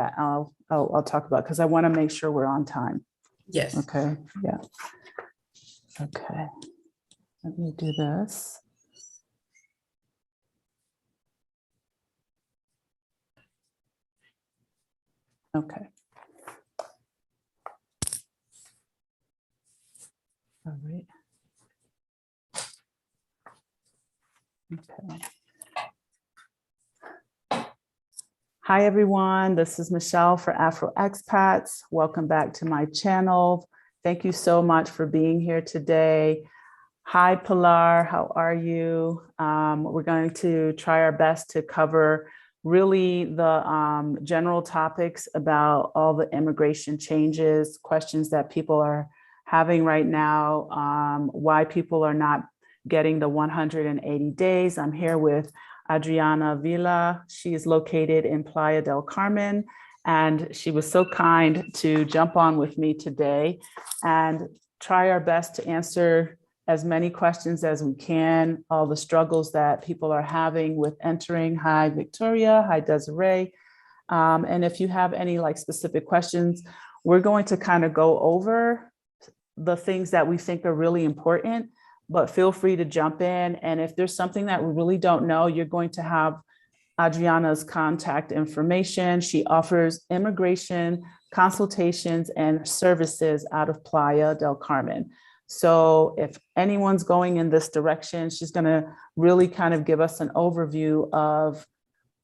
I'll talk about, because I want to make sure we're on time. Yes. Okay. Yeah. Okay. Let me do this. Okay. All right. Okay. Hi, everyone. This is Michelle for Afro Expats. Welcome back to my channel. Thank you so much for being here today. Hi, Pilar. How are you? We're going to try our best to cover really the general topics about all the immigration changes, questions that people are having right now, why people are not getting the 180 days. I'm here with Adriana Vela. She is located in Playa del Carmen, and she was so kind to jump on with me today and try our best to answer as many questions as we can, all the struggles that people are having with entering. Hi, Victoria. Hi, Desiree. And if you have any specific questions, we're going to kind of go over the things that we think are really important, but feel free to jump in. And if there's something that we really don't know, you're going to have Adriana's contact information. She offers immigration consultations and services out of Playa del Carmen. So if anyone's going in this direction, she's going to really kind of give us an overview of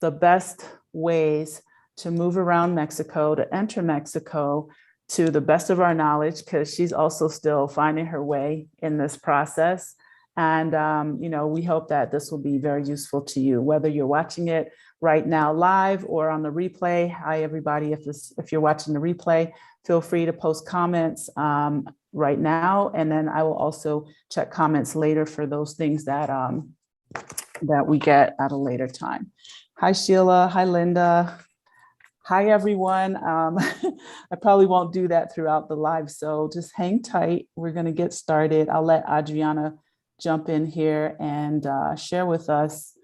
the best ways to move around Mexico, to enter Mexico to the best of our knowledge, because she's also still finding her way in this process. And, we hope that this will be very useful to you, whether you're watching it right now live or on the replay. Hi, everybody. If you're watching the replay, feel free to post comments right now. And then I will also check comments later for those things that, that we get at a later time. Hi, Sheila. Hi, Linda. Hi, everyone. I probably won't do that throughout the live, so just hang tight. We're going to get started. I'll let Adriana jump in here and share with us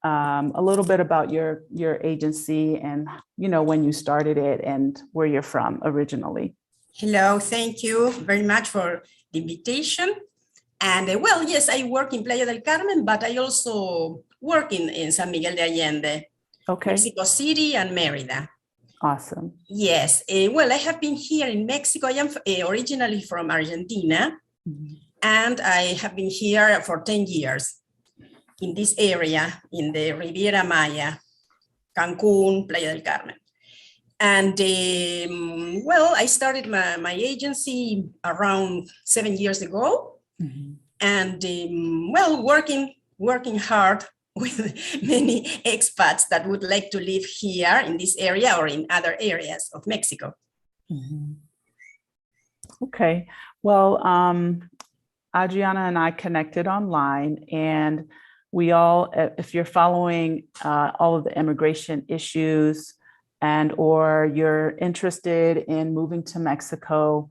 a little bit about your agency and, when you started it and where you're from originally. Hello, thank you very much for the invitation. And well, yes, I work in Playa del Carmen, but I also work in San Miguel de Allende, Okay. Mexico City and Mérida. Awesome. Yes, well, I have been here in Mexico. I am originally from Argentina, and I have been here for 10 years in this area, in the Riviera Maya, Cancun, Playa del Carmen. And well, I started my agency around 7 years ago, and well, working hard with many expats that would like to live here in this area or in other areas of Mexico. Okay, well, Adriana and I connected online, and we all, if you're following all of the immigration issues and or you're interested in moving to Mexico,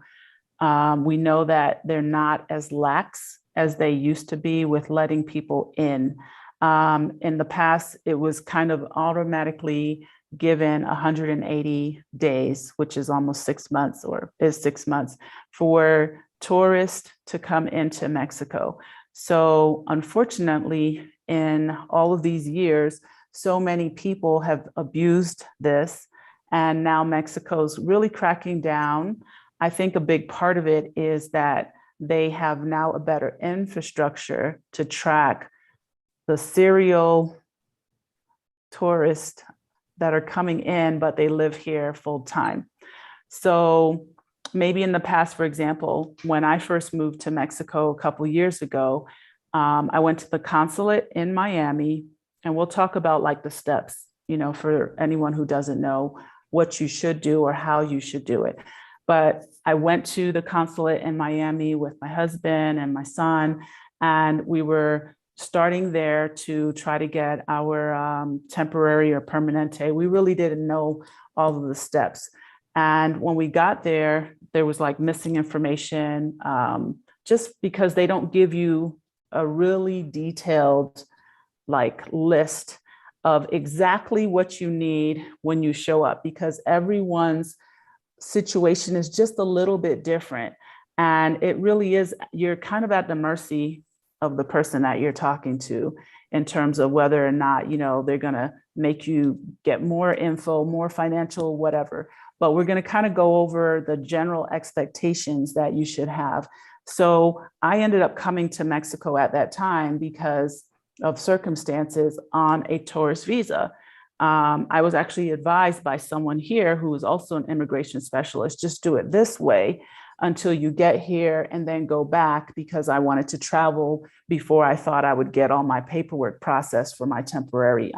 we know that they're not as lax as they used to be with letting people in. In the past, it was kind of automatically given 180 days, which is almost 6 months, or is 6 months, for tourists to come into Mexico. So unfortunately, in all of these years, so many people have abused this, and now Mexico's really cracking down. I think a big part of it is that they have now a better infrastructure to track the serial tourists that are coming in, but they live here full time. So maybe in the past, for example, when I first moved to Mexico a couple of years ago, I went to the consulate in Miami, and we'll talk about the steps, for anyone who doesn't know what you should do or how you should do it. But I went to the consulate in Miami with my husband and my son, and we were starting there to try to get our temporary or permanente. We really didn't know all of the steps. And when we got there, there was missing information, just because they don't give you a really detailed list of exactly what you need when you show up, because everyone's situation is just a little bit different. And it really is, you're kind of at the mercy of the person that you're talking to in terms of whether or not, they're going to make you get more info, more financial, whatever. But we're going to kind of go over the general expectations that you should have. So I ended up coming to Mexico at that time because of circumstances on a tourist visa. I was actually advised by someone here who is also an immigration specialist, just do it this way until you get here and then go back, because I wanted to travel before I thought I would get all my paperwork processed for my temporary,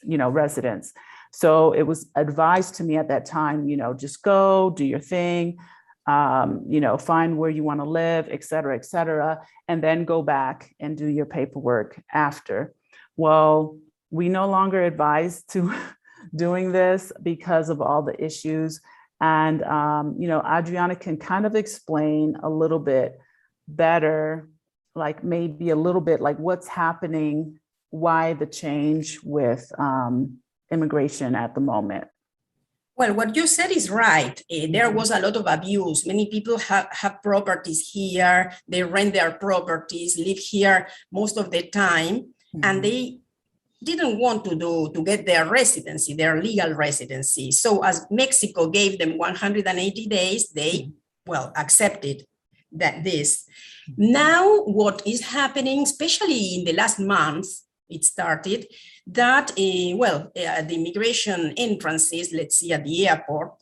residence. So it was advised to me at that time, just go do your thing, find where you want to live, et cetera, and then go back and do your paperwork after. Well, we no longer advise to doing this because of all the issues. And, Adriana can kind of explain a little bit better, like maybe a little bit like what's happening, why the change with immigration at the moment. Well, what you said is right. There was a lot of abuse. Many people have properties here. They rent their properties, live here most of the time, and they didn't want to get their residency, their legal residency. So as Mexico gave them 180 days, they, accepted this. Now what is happening, especially in the last month, it started, that, the immigration entrances, let's say at the airports,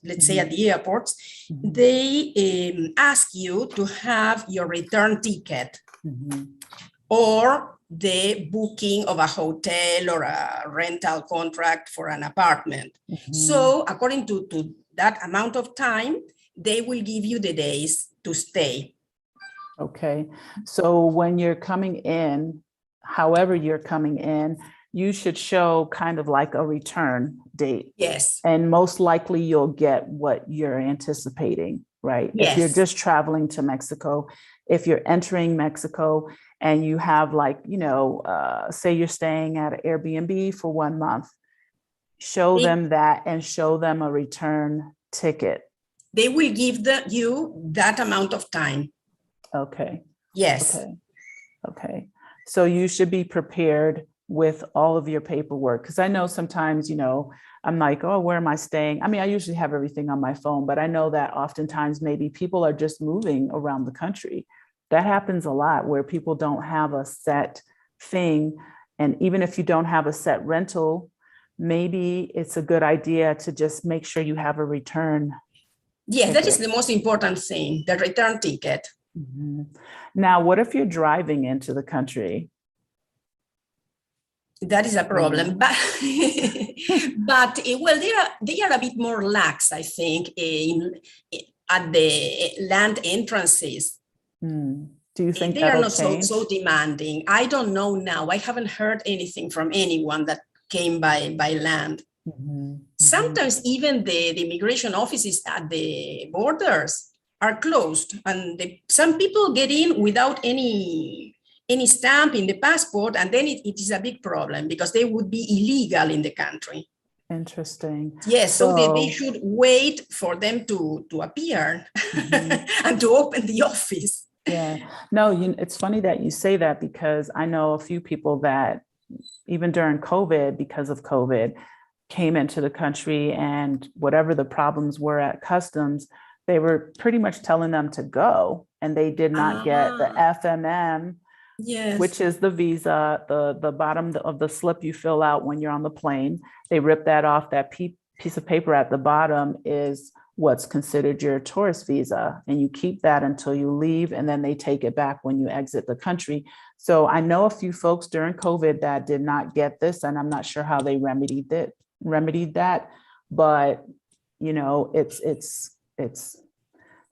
they ask you to have your return ticket or the booking of a hotel or a rental contract for an apartment. So according to that amount of time, they will give you the days to stay. Okay. So when you're coming in, however you're coming in, you should show kind of like a return date. Yes. And most likely you'll get what you're anticipating, right? Yes. If you're just traveling to Mexico, if you're entering Mexico and you have say you're staying at an Airbnb for 1 month, show them that and show them a return ticket. They will give you that amount of time. Okay. Yes. Okay. So you should be prepared with all of your paperwork. Because I know sometimes, I'm like, oh, where am I staying? I mean, I usually have everything on my phone, but I know that oftentimes maybe people are just moving around the country. That happens a lot where people don't have a set thing. And even if you don't have a set rental, maybe it's a good idea to just make sure you have a return. Yeah, that is the most important thing, the return ticket. Now, what if you're driving into the country? That is a problem, but they are a bit more lax, I think, at the land entrances. Do you think they are not so demanding? I don't know now. I haven't heard anything from anyone that came by land. Sometimes even the immigration offices at the borders are closed, and some people get in without any stamp in the passport, and then it is a big problem because they would be illegal in the country. Interesting. Yes, so they should wait for them to appear and to open the office. Yeah, no, it's funny that you say that, because I know a few people that even during COVID, because of COVID, came into the country, and whatever the problems were at customs, they were pretty much telling them to go, and they did not get the FMM, which is the visa, the bottom of the slip you fill out when you're on the plane. They rip that off. That piece of paper at the bottom is what's considered your tourist visa, and you keep that until you leave, and then they take it back when you exit the country. So I know a few folks during COVID that did not get this, and I'm not sure how they remedied that, but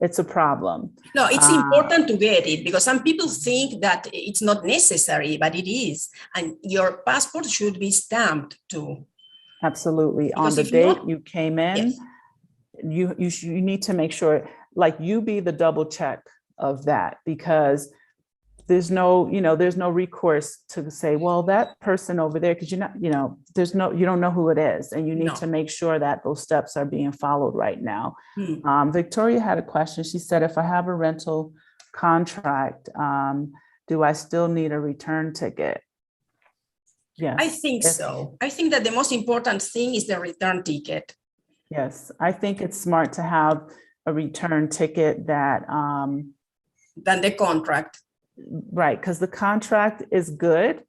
it's a problem. No, it's important to get it, because some people think that it's not necessary, but it is, and your passport should be stamped too. Absolutely. Because on the date you came in, you need to make sure, like, you be the double check of that, because there's no recourse to say, well, that person over there, because you're not, you don't know who it is, and you need to make sure that those steps are being followed right now. Victoria had a question. She said, if I have a rental contract, do I still need a return ticket? Yes. I think so. I think that the most important thing is the return ticket. Yes, I think it's smart to have a return ticket that than the contract. Right, because the contract is good,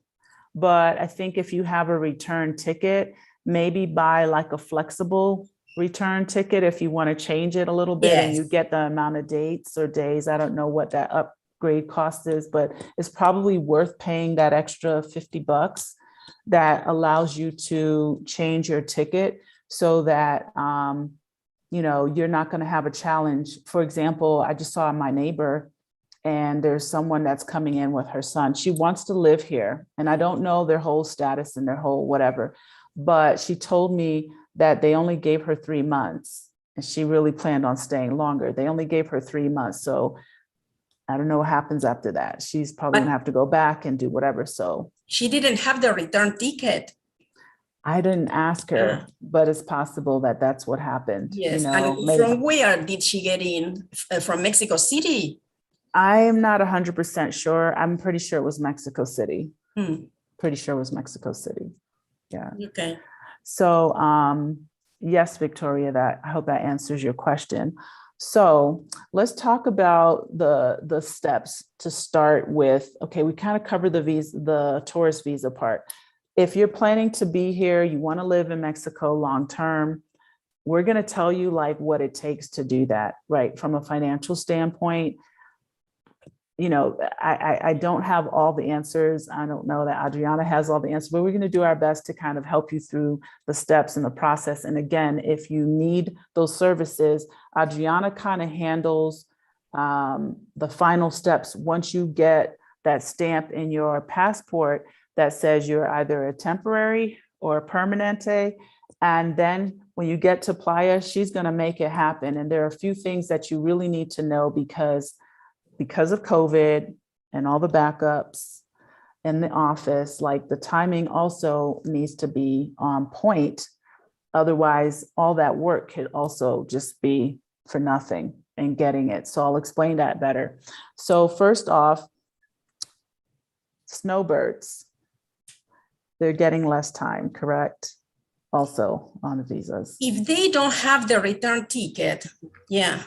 but I think if you have a return ticket, maybe buy like a flexible return ticket if you want to change it a little bit, and you get the amount of dates or days. I don't know what that upgrade cost is, but it's probably worth paying that extra $50 that allows you to change your ticket so that you're not going to have a challenge. For example, I just saw my neighbor, and there's someone that's coming in with her son. She wants to live here, and I don't know their whole status and their whole whatever, but she told me that they only gave her 3 months, and she really planned on staying longer. They only gave her 3 months. So I don't know what happens after that. She's probably gonna have to go back and do whatever. So she didn't have the return ticket. I didn't ask her, but it's possible that that's what happened. Yes, and from where did she get in? From Mexico City? I am not 100% sure. I'm pretty sure it was Mexico City. Pretty sure it was Mexico City. Yeah. Okay. So yes, Victoria, I hope that answers your question. So let's talk about the steps to start with. Okay, we kind of covered the tourist visa part. If you're planning to be here, you want to live in Mexico long term, we're going to tell you like what it takes to do that, right? From a financial standpoint. I don't have all the answers. I don't know that Adriana has all the answers, but we're going to do our best to kind of help you through the steps and the process. And again, if you need those services, Adriana kind of handles the final steps. Once you get that stamp in your passport that says you're either a temporary or a permanente, and then when you get to Playa, she's going to make it happen. And there are a few things that you really need to know because of COVID and all the backups in the office, like the timing also needs to be on point. Otherwise, all that work could also just be for nothing in getting it. So I'll explain that better. So first off, snowbirds, they're getting less time, correct? Also on the visas. If they don't have the return ticket, yeah.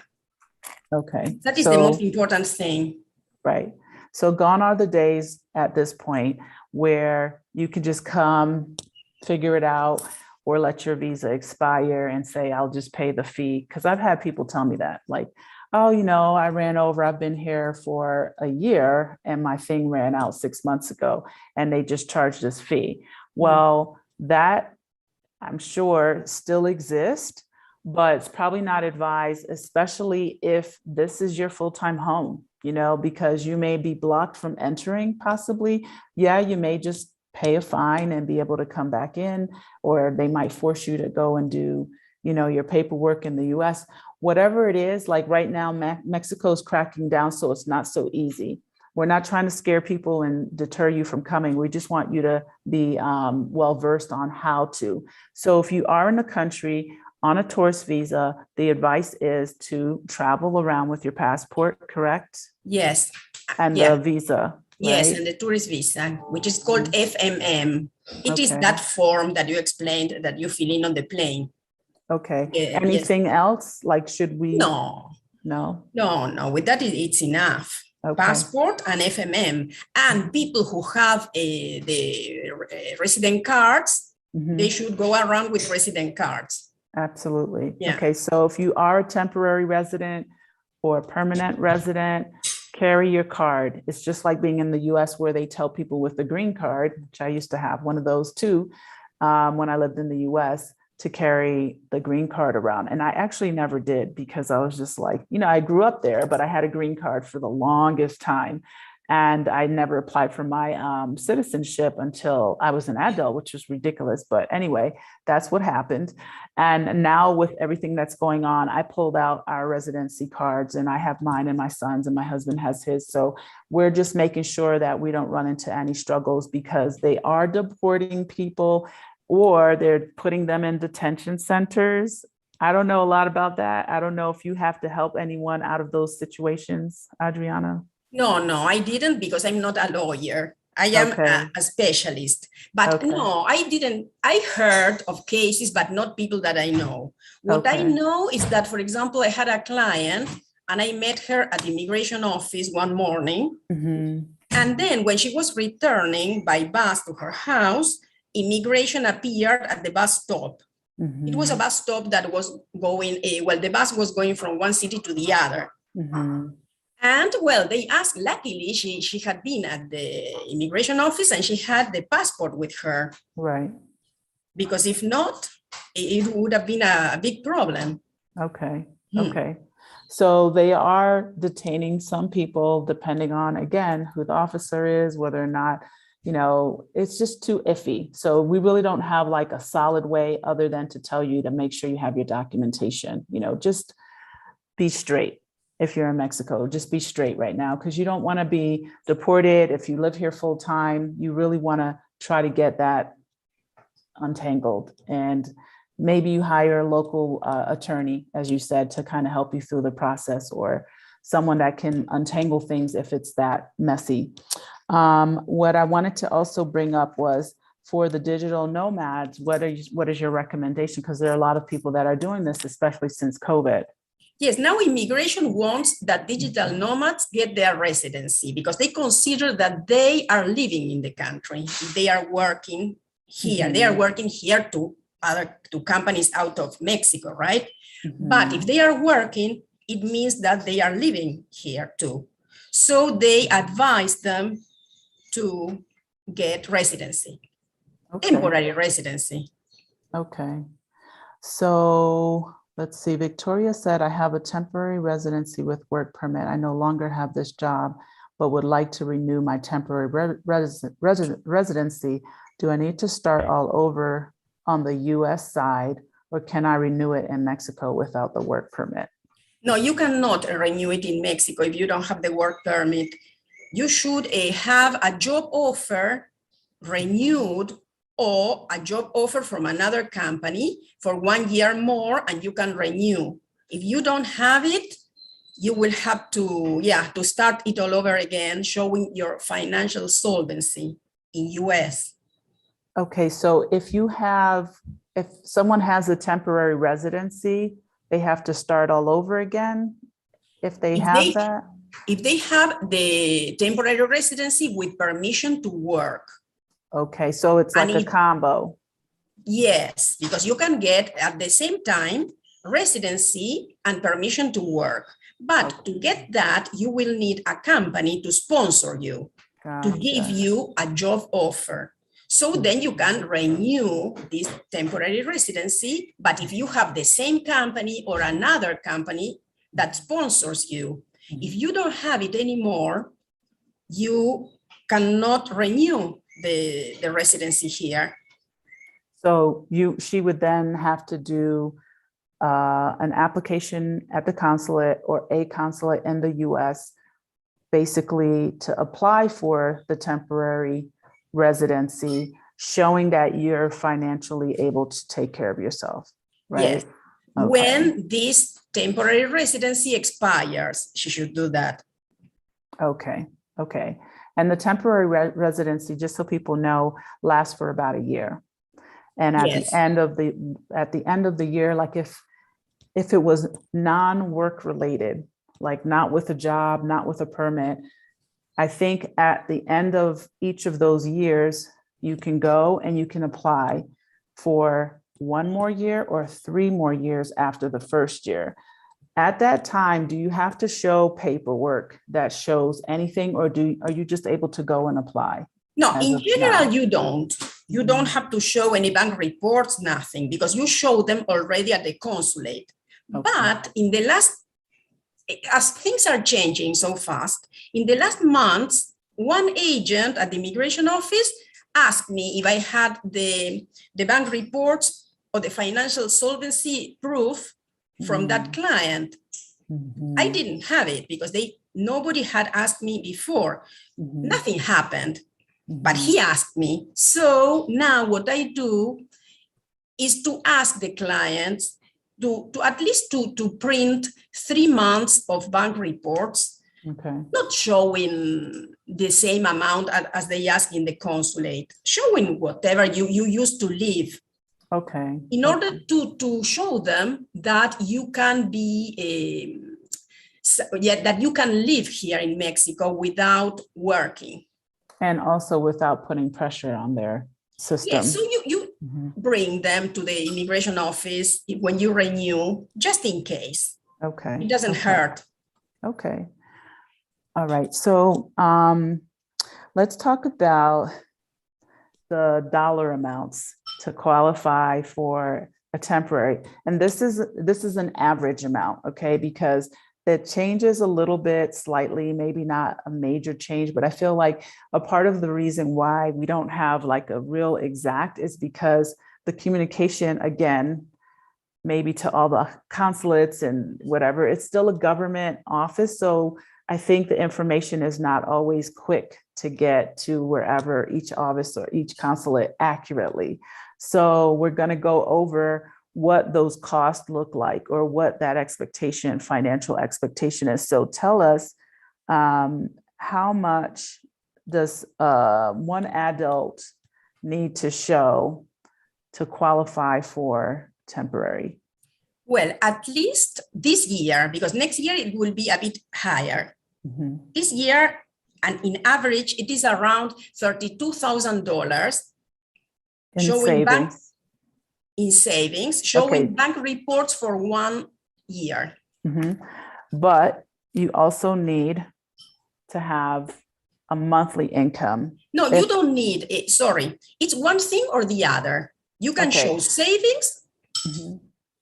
Okay. That is the most important thing. Right. So gone are the days at this point where you can just come, figure it out, or let your visa expire and say, I'll just pay the fee. Because I've had people tell me that, like, oh, I ran over, I've been here for a year and my thing ran out 6 months ago and they just charged this fee. Well, that I'm sure still exists, but it's probably not advised, especially if this is your full-time home, because you may be blocked from entering possibly. Yeah, you may just pay a fine and be able to come back in, or they might force you to go and do, your paperwork in the US. Whatever it is, like right now, Mexico's cracking down, so it's not so easy. We're not trying to scare people and deter you from coming. We just want you to be well-versed on how to. So if you are in the country on a tourist visa, the advice is to travel around with your passport, correct? Yes. And the visa. Yes, right? And the tourist visa, which is called FMM. It is that form that you explained that you fill in on the plane. Okay. Anything else? Like, should we? No. With that, it's enough. Okay. Passport and FMM. And people who have the resident cards, they should go around with resident cards. Absolutely. Yeah. Okay. So if you are a temporary resident or a permanent resident, carry your card. It's just like being in the US where they tell people with the green card, which I used to have one of those too, when I lived in the US, to carry the green card around. And I actually never did because I was just like, I grew up there, but I had a green card for the longest time. And I never applied for my citizenship until I was an adult, which was ridiculous. But anyway, that's what happened. And now with everything that's going on, I pulled out our residency cards, and I have mine and my son's, and my husband has his. So we're just making sure that we don't run into any struggles, because they are deporting people or they're putting them in detention centers. I don't know a lot about that. I don't know if you have to help anyone out of those situations, Adriana. No, I didn't, because I'm not a lawyer. I am Okay. a specialist. But Okay. no, I didn't. I heard of cases, but not people that I know. What I Okay. know is that, for example, I had a client and I met her at the immigration office one morning. Mhm. And then when she was returning by bus to her house, immigration appeared at the bus stop. It was a Mhm. bus stop that was going, well, the bus was going from one city to the other. Mhm. And well, they asked, luckily, she had been at the immigration office and she had the passport with her, Right. because if not, it would have been a big problem. Okay. Okay. So they are detaining some people depending on, again, who the officer is, whether or not, it's just too iffy. So we really don't have like a solid way other than to tell you to make sure you have your documentation, just be straight. If you're in Mexico, just be straight right now, because you don't want to be deported. If you live here full time, you really want to try to get that untangled. And maybe you hire a local attorney, as you said, to kind of help you through the process, or someone that can untangle things if it's that messy. What I wanted to also bring up was, for the digital nomads, what is your recommendation? Because there are a lot of people that are doing this, especially since COVID. Yes, now immigration wants that digital nomads get their residency, because they consider that they are living in the country. They are working here. They are working here to companies out of Mexico, right? But if they are working, it means that they are living here too. So they advise them to get residency, temporary residency. Okay. So let's see. Victoria said, I have a temporary residency with work permit. I no longer have this job, but would like to renew my temporary residency. Do I need to start all over on the US side, or can I renew it in Mexico without the work permit? No, you cannot renew it in Mexico if you don't have the work permit. You should have a job offer renewed, or a job offer from another company for 1 year more, and you can renew. If you don't have it, you will have to start it all over again, showing your financial solvency in US. Okay, so if someone has a temporary residency, they have to start all over again if they have that? If they have the temporary residency with permission to work. Okay, so it's like a combo. Yes, because you can get at the same time residency and permission to work. But to get that, you will need a company to sponsor you, to give you a job offer. So then you can renew this temporary residency. But if you have the same company or another company that sponsors you, if you don't have it anymore, you cannot renew the residency here. So she would then have to do an application at the consulate or a consulate in the US, basically to apply for the temporary residency, showing that you're financially able to take care of yourself, right? Yes. Okay. When this temporary residency expires, she should do that. Okay. And the temporary residency, just so people know, lasts for about a year. And at the end of the year, like if it was non-work related, like not with a job, not with a permit, I think at the end of each of those years, you can go and you can apply for 1 more year or 3 more years after the first year. At that time, do you have to show paperwork that shows anything, or are you just able to go and apply? No, in general, you don't. You don't have to show any bank reports, nothing, because you show them already at the consulate. Okay. But in the last, as things are changing so fast, in the last months, one agent at the immigration office asked me if I had the bank reports or the financial solvency proof from that client. I didn't have it because nobody had asked me before. Nothing happened, but he asked me. So now what I do is to ask the clients to at least to print 3 months of bank reports, not showing the same amount as they ask in the consulate, showing whatever you used to live. In order to show them that you can be that you can live here in Mexico without working. And also without putting pressure on their system. Yes, so you bring them to the immigration office when you renew, just in case. It doesn't hurt. All right, so let's talk about the dollar amounts to qualify for a temporary. And this is an average amount, okay? Because it changes a little bit, slightly, maybe not a major change, but I feel like a part of the reason why we don't have like a real exact is because the communication, again, maybe to all the consulates and whatever, it's still a government office. So I think the information is not always quick to get to wherever each office or each consulate accurately. So we're going to go over what those costs look like or what that expectation, financial expectation is. So tell us, how much does one adult need to show to qualify for temporary? Well, at least this year, because next year it will be a bit higher. This year, and in average, it is around $32,000 in savings, showing bank reports for 1 year. But you also need to have a monthly income. No, you don't need it. Sorry, it's one thing or the other. You can show savings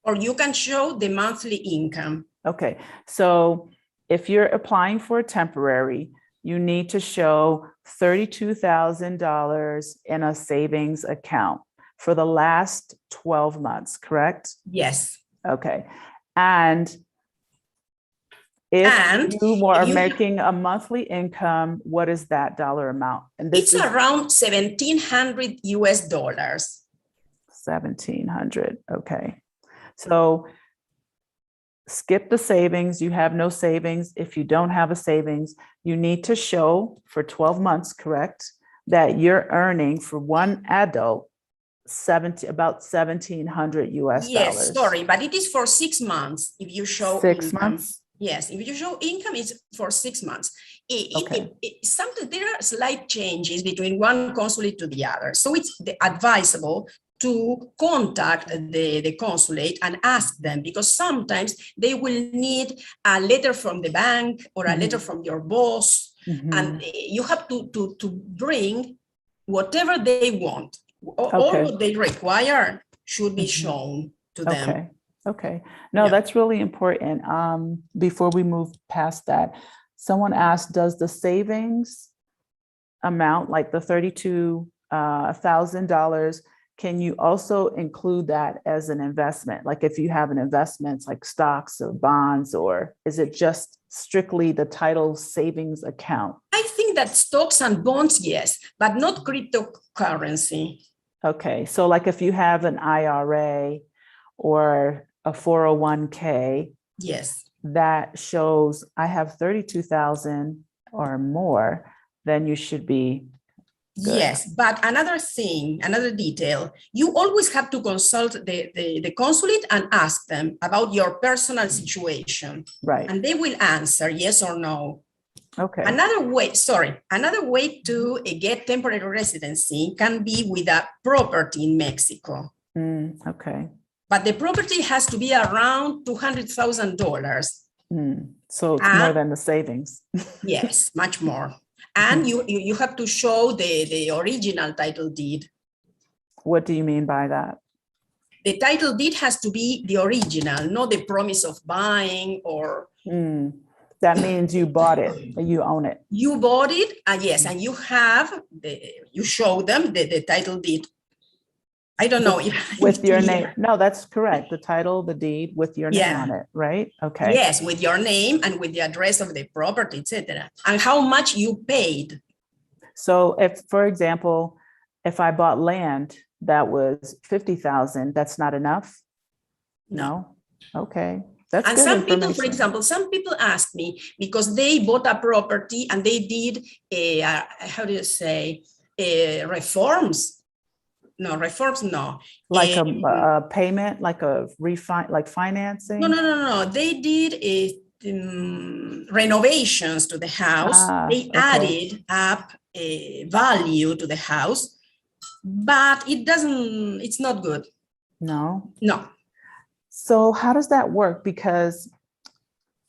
or you can show the monthly income. Okay, so if you're applying for a temporary, you need to show $32,000 in a savings account for the last 12 months, correct? Yes. Okay. And if you are making a monthly income, what is that dollar amount? And it's around $1,700 US. 1,700. Okay. So skip the savings. You have no savings. If you don't have a savings, you need to show for 12 months, correct, that you're earning for one adult about $1,700 US. Yes, sorry, but it is for 6 months. If you show 6 months. Yes, if you show income, it's for 6 months. Sometimes there are slight changes between one consulate to the other. So it's advisable to contact the consulate and ask them, because sometimes they will need a letter from the bank or a letter from your boss, and you have to bring whatever they want. All what they require should be shown to them. No, that's really important. Before we move past that, someone asked, does the savings amount, like the $32,000, can you also include that as an investment? Like if you have an investment like stocks or bonds, or is it just strictly the title savings account? I think that stocks and bonds, yes, but not cryptocurrency. Okay, so like if you have an IRA or a 401k, yes, that shows I have 32,000 or more, then you should be good. Yes, but another thing, another detail, you always have to consult the consulate and ask them about your personal situation. Right. And they will answer yes or no. Okay. Another way to get temporary residency can be with a property in Mexico. Okay. But the property has to be around $200,000. So it's more than the savings. Yes, much more. And you have to show the original title deed. What do you mean by that? The title deed has to be the original, not the promise of buying or... That means you bought it, you own it. You bought it, yes, and you show them the title deed. I don't know if with your name. No, that's correct. The title, the deed with your name on it, right? Okay. Yes, with your name and with the address of the property, etc. And how much you paid. So if, for example, if I bought land that was 50,000, that's not enough? No. Okay. That's and good some people, information. for example, some people ask me because they bought a property and they did how do you say, reforms. No, reforms, no. Like a payment, like a like financing? No. They did renovations to the house. They added up value to the house, but it's not good. No. No. So how does that work? Because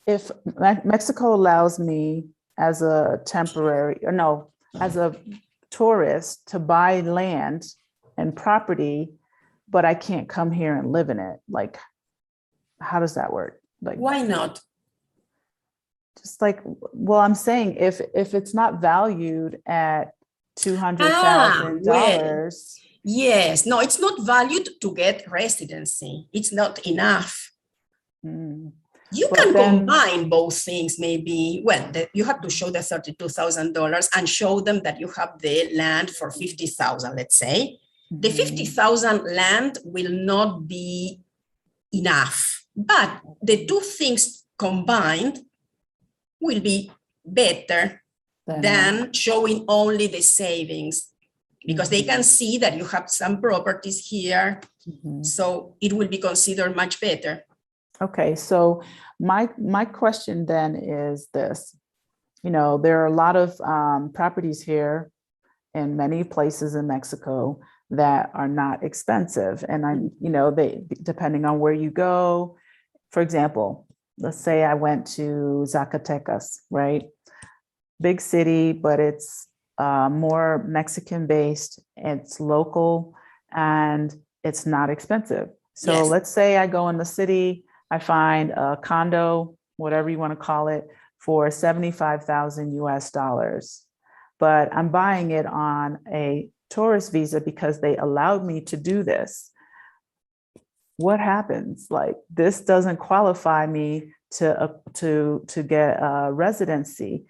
if Mexico allows me as a temporary, or no, as a tourist to buy land and property, but I can't come here and live in it. Like, how does that work? Like, why not? Just like, well, I'm saying if it's not valued at $200,000. Well, yes, no, it's not valued to get residency. It's not enough. You can combine both things, maybe. Well, you have to show the $32,000 and show them that you have the land for 50,000, let's say. The 50,000 land will not be enough, but the two things combined will be better than showing only the savings, because they can see that you have some properties here. So it will be considered much better. Okay, so my question then is this. You know, there are a lot of properties here in many places in Mexico that are not expensive. And they, depending on where you go, for example, let's say I went to Zacatecas, right? Big city, but it's more Mexican based, it's local, and it's not expensive. So let's say I go in the city, I find a condo, whatever you want to call it, for 75,000 US dollars, but I'm buying it on a tourist visa because they allowed me to do this. What happens? Like, this doesn't qualify me to get a residency.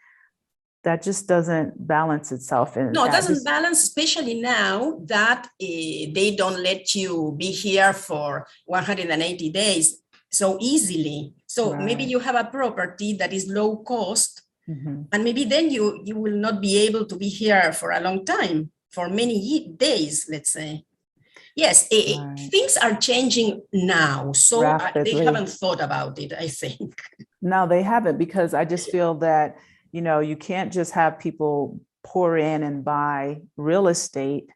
That just doesn't balance itself. No, it doesn't balance, especially now that they don't let you be here for 180 days so easily. So maybe you have a property that is low cost, and maybe then you will not be able to be here for a long time, for many days, let's say. Yes, things are changing now, so they haven't thought about it, I think. No, they haven't, because I just feel that, you can't just have people pour in and buy real estate,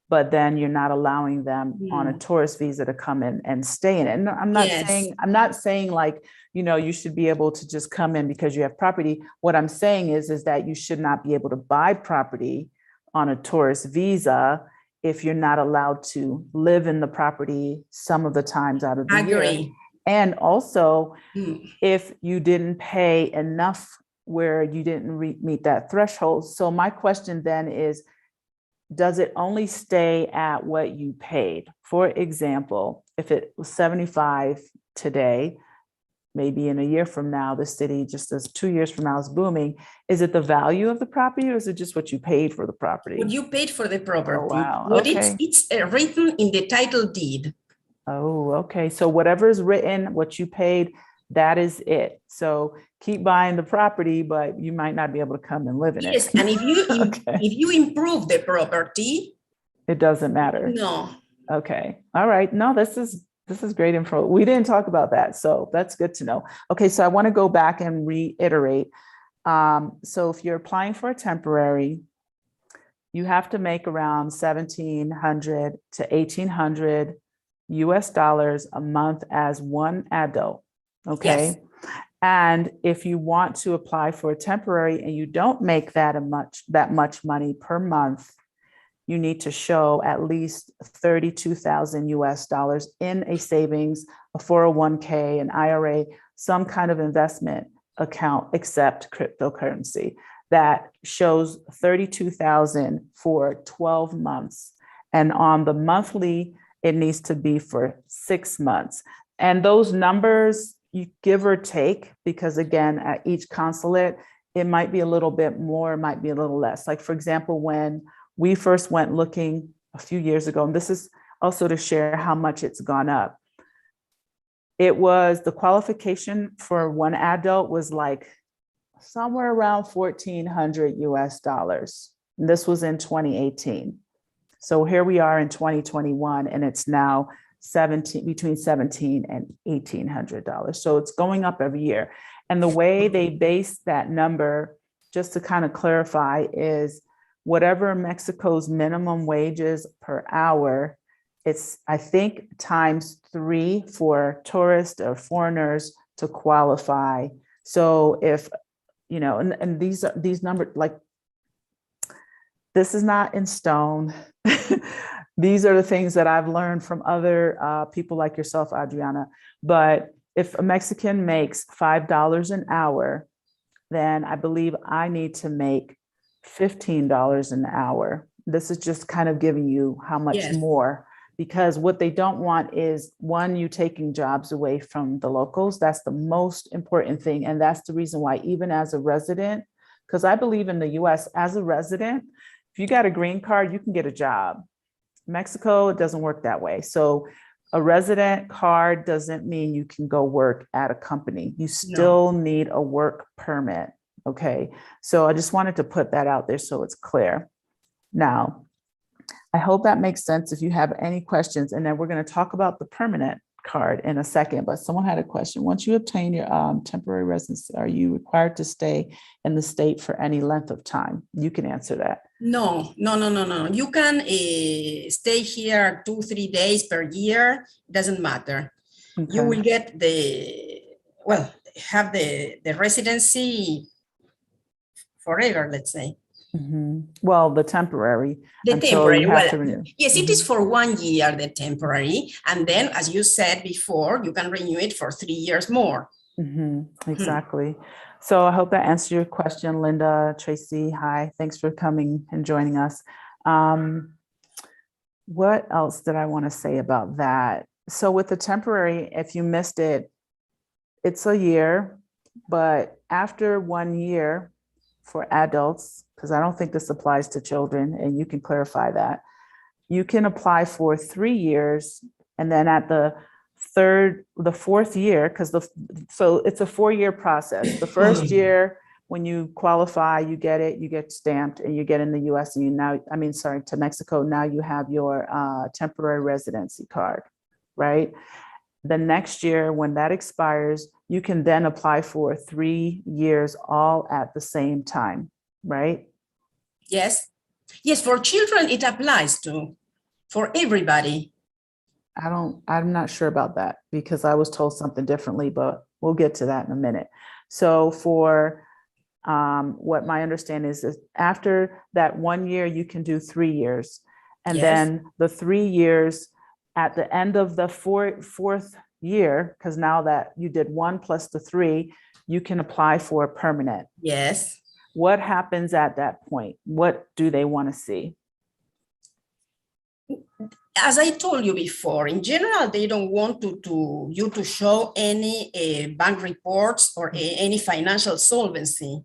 but then you're not allowing them on a tourist visa to come in and stay in it. And I'm not saying like, you should be able to just come in because you have property. What I'm saying is that you should not be able to buy property on a tourist visa if you're not allowed to live in the property some of the times out of the year. And also, if you didn't pay enough where you didn't meet that threshold. So my question then is, does it only stay at what you paid? For example, if it was 75 today, maybe in a year from now, the city, just as 2 years from now, is booming. Is it the value of the property, or is it just what you paid for the property? What you paid for the property. Oh, wow. It's written in the title deed. Oh, okay. So whatever is written, what you paid, that is it. So keep buying the property, but you might not be able to come and live in it. Yes, and if you improve the property, it doesn't matter. No. Okay. All right. No, this is great info. We didn't talk about that, so that's good to know. Okay, so I want to go back and reiterate. So if you're applying for a temporary, you have to make around $1,700 to $1,800 US dollars a month as one adult. Okay. Yes. And if you want to apply for a temporary and you don't make that much money per month, you need to show at least 32,000 US dollars in a savings, a 401k, an IRA, some kind of investment account accept cryptocurrency. That shows 32,000 for 12 months. And on the monthly, it needs to be for 6 months. And those numbers, you give or take, because again, at each consulate, it might be a little bit more, it might be a little less. Like, for example, when we first went looking a few years ago, and this is also to share how much it's gone up. It was the qualification for one adult was like somewhere around 1,400 US dollars. And this was in 2018. So here we are in 2021, and it's now between $1,700 and $1,800. So it's going up every year. And the way they base that number, just to kind of clarify, is whatever Mexico's minimum wages per hour, it's, I think, times 3 for tourists or foreigners to qualify. So if, you know, and these numbers, like, this is not in stone. These are the things that I've learned from other people like yourself, Adriana. But if a Mexican makes $5 an hour, then I believe I need to make $15 an hour. This is just kind of giving you how much more, because what they don't want is, one, you taking jobs away from the locals. That's the most important thing. And that's the reason why, even as a resident, because I believe in the US, as a resident, if you got a green card, you can get a job. Mexico, it doesn't work that way. So a resident card doesn't mean you can go work at a company. You still need a work permit. Okay. So I just wanted to put that out there so it's clear. Now, I hope that makes sense. If you have any questions, and then we're going to talk about the permanent card in a second, but someone had a question. Once you obtain your temporary residency, are you required to stay in the state for any length of time? You can answer that. No. You can stay here 2-3 days per year. Doesn't matter. Okay. You will get have the residency forever, let's say. Mm-hmm. Well, the temporary. Yes, it is for 1 year, the temporary. And then, as you said before, you can renew it for 3 years more. Mm-hmm. Exactly. So I hope that answered your question, Linda. Tracy, hi. Thanks for coming and joining us. What else did I want to say about that? So with the temporary, if you missed it, it's a year, but after 1 year for adults, because I don't think this applies to children, and you can clarify that, you can apply for 3 years, and then at the 4th year, so it's a 4-year process. The first year, when you qualify, you get stamped, and you get in the US, and to Mexico, now you have your temporary residency card, right? The next year, when that expires, you can then apply for 3 years all at the same time, right? Yes, for children, it applies to, for everybody. I'm not sure about that, because I was told something differently, but we'll get to that in a minute. So for what my understanding is after that 1 year, you can do 3 years. And then the 3 years at the end of the fourth year, because now that you did 1 plus the 3, you can apply for a permanent. Yes. What happens at that point? What do they want to see? As I told you before, in general, they don't want you to show any bank reports or any financial solvency.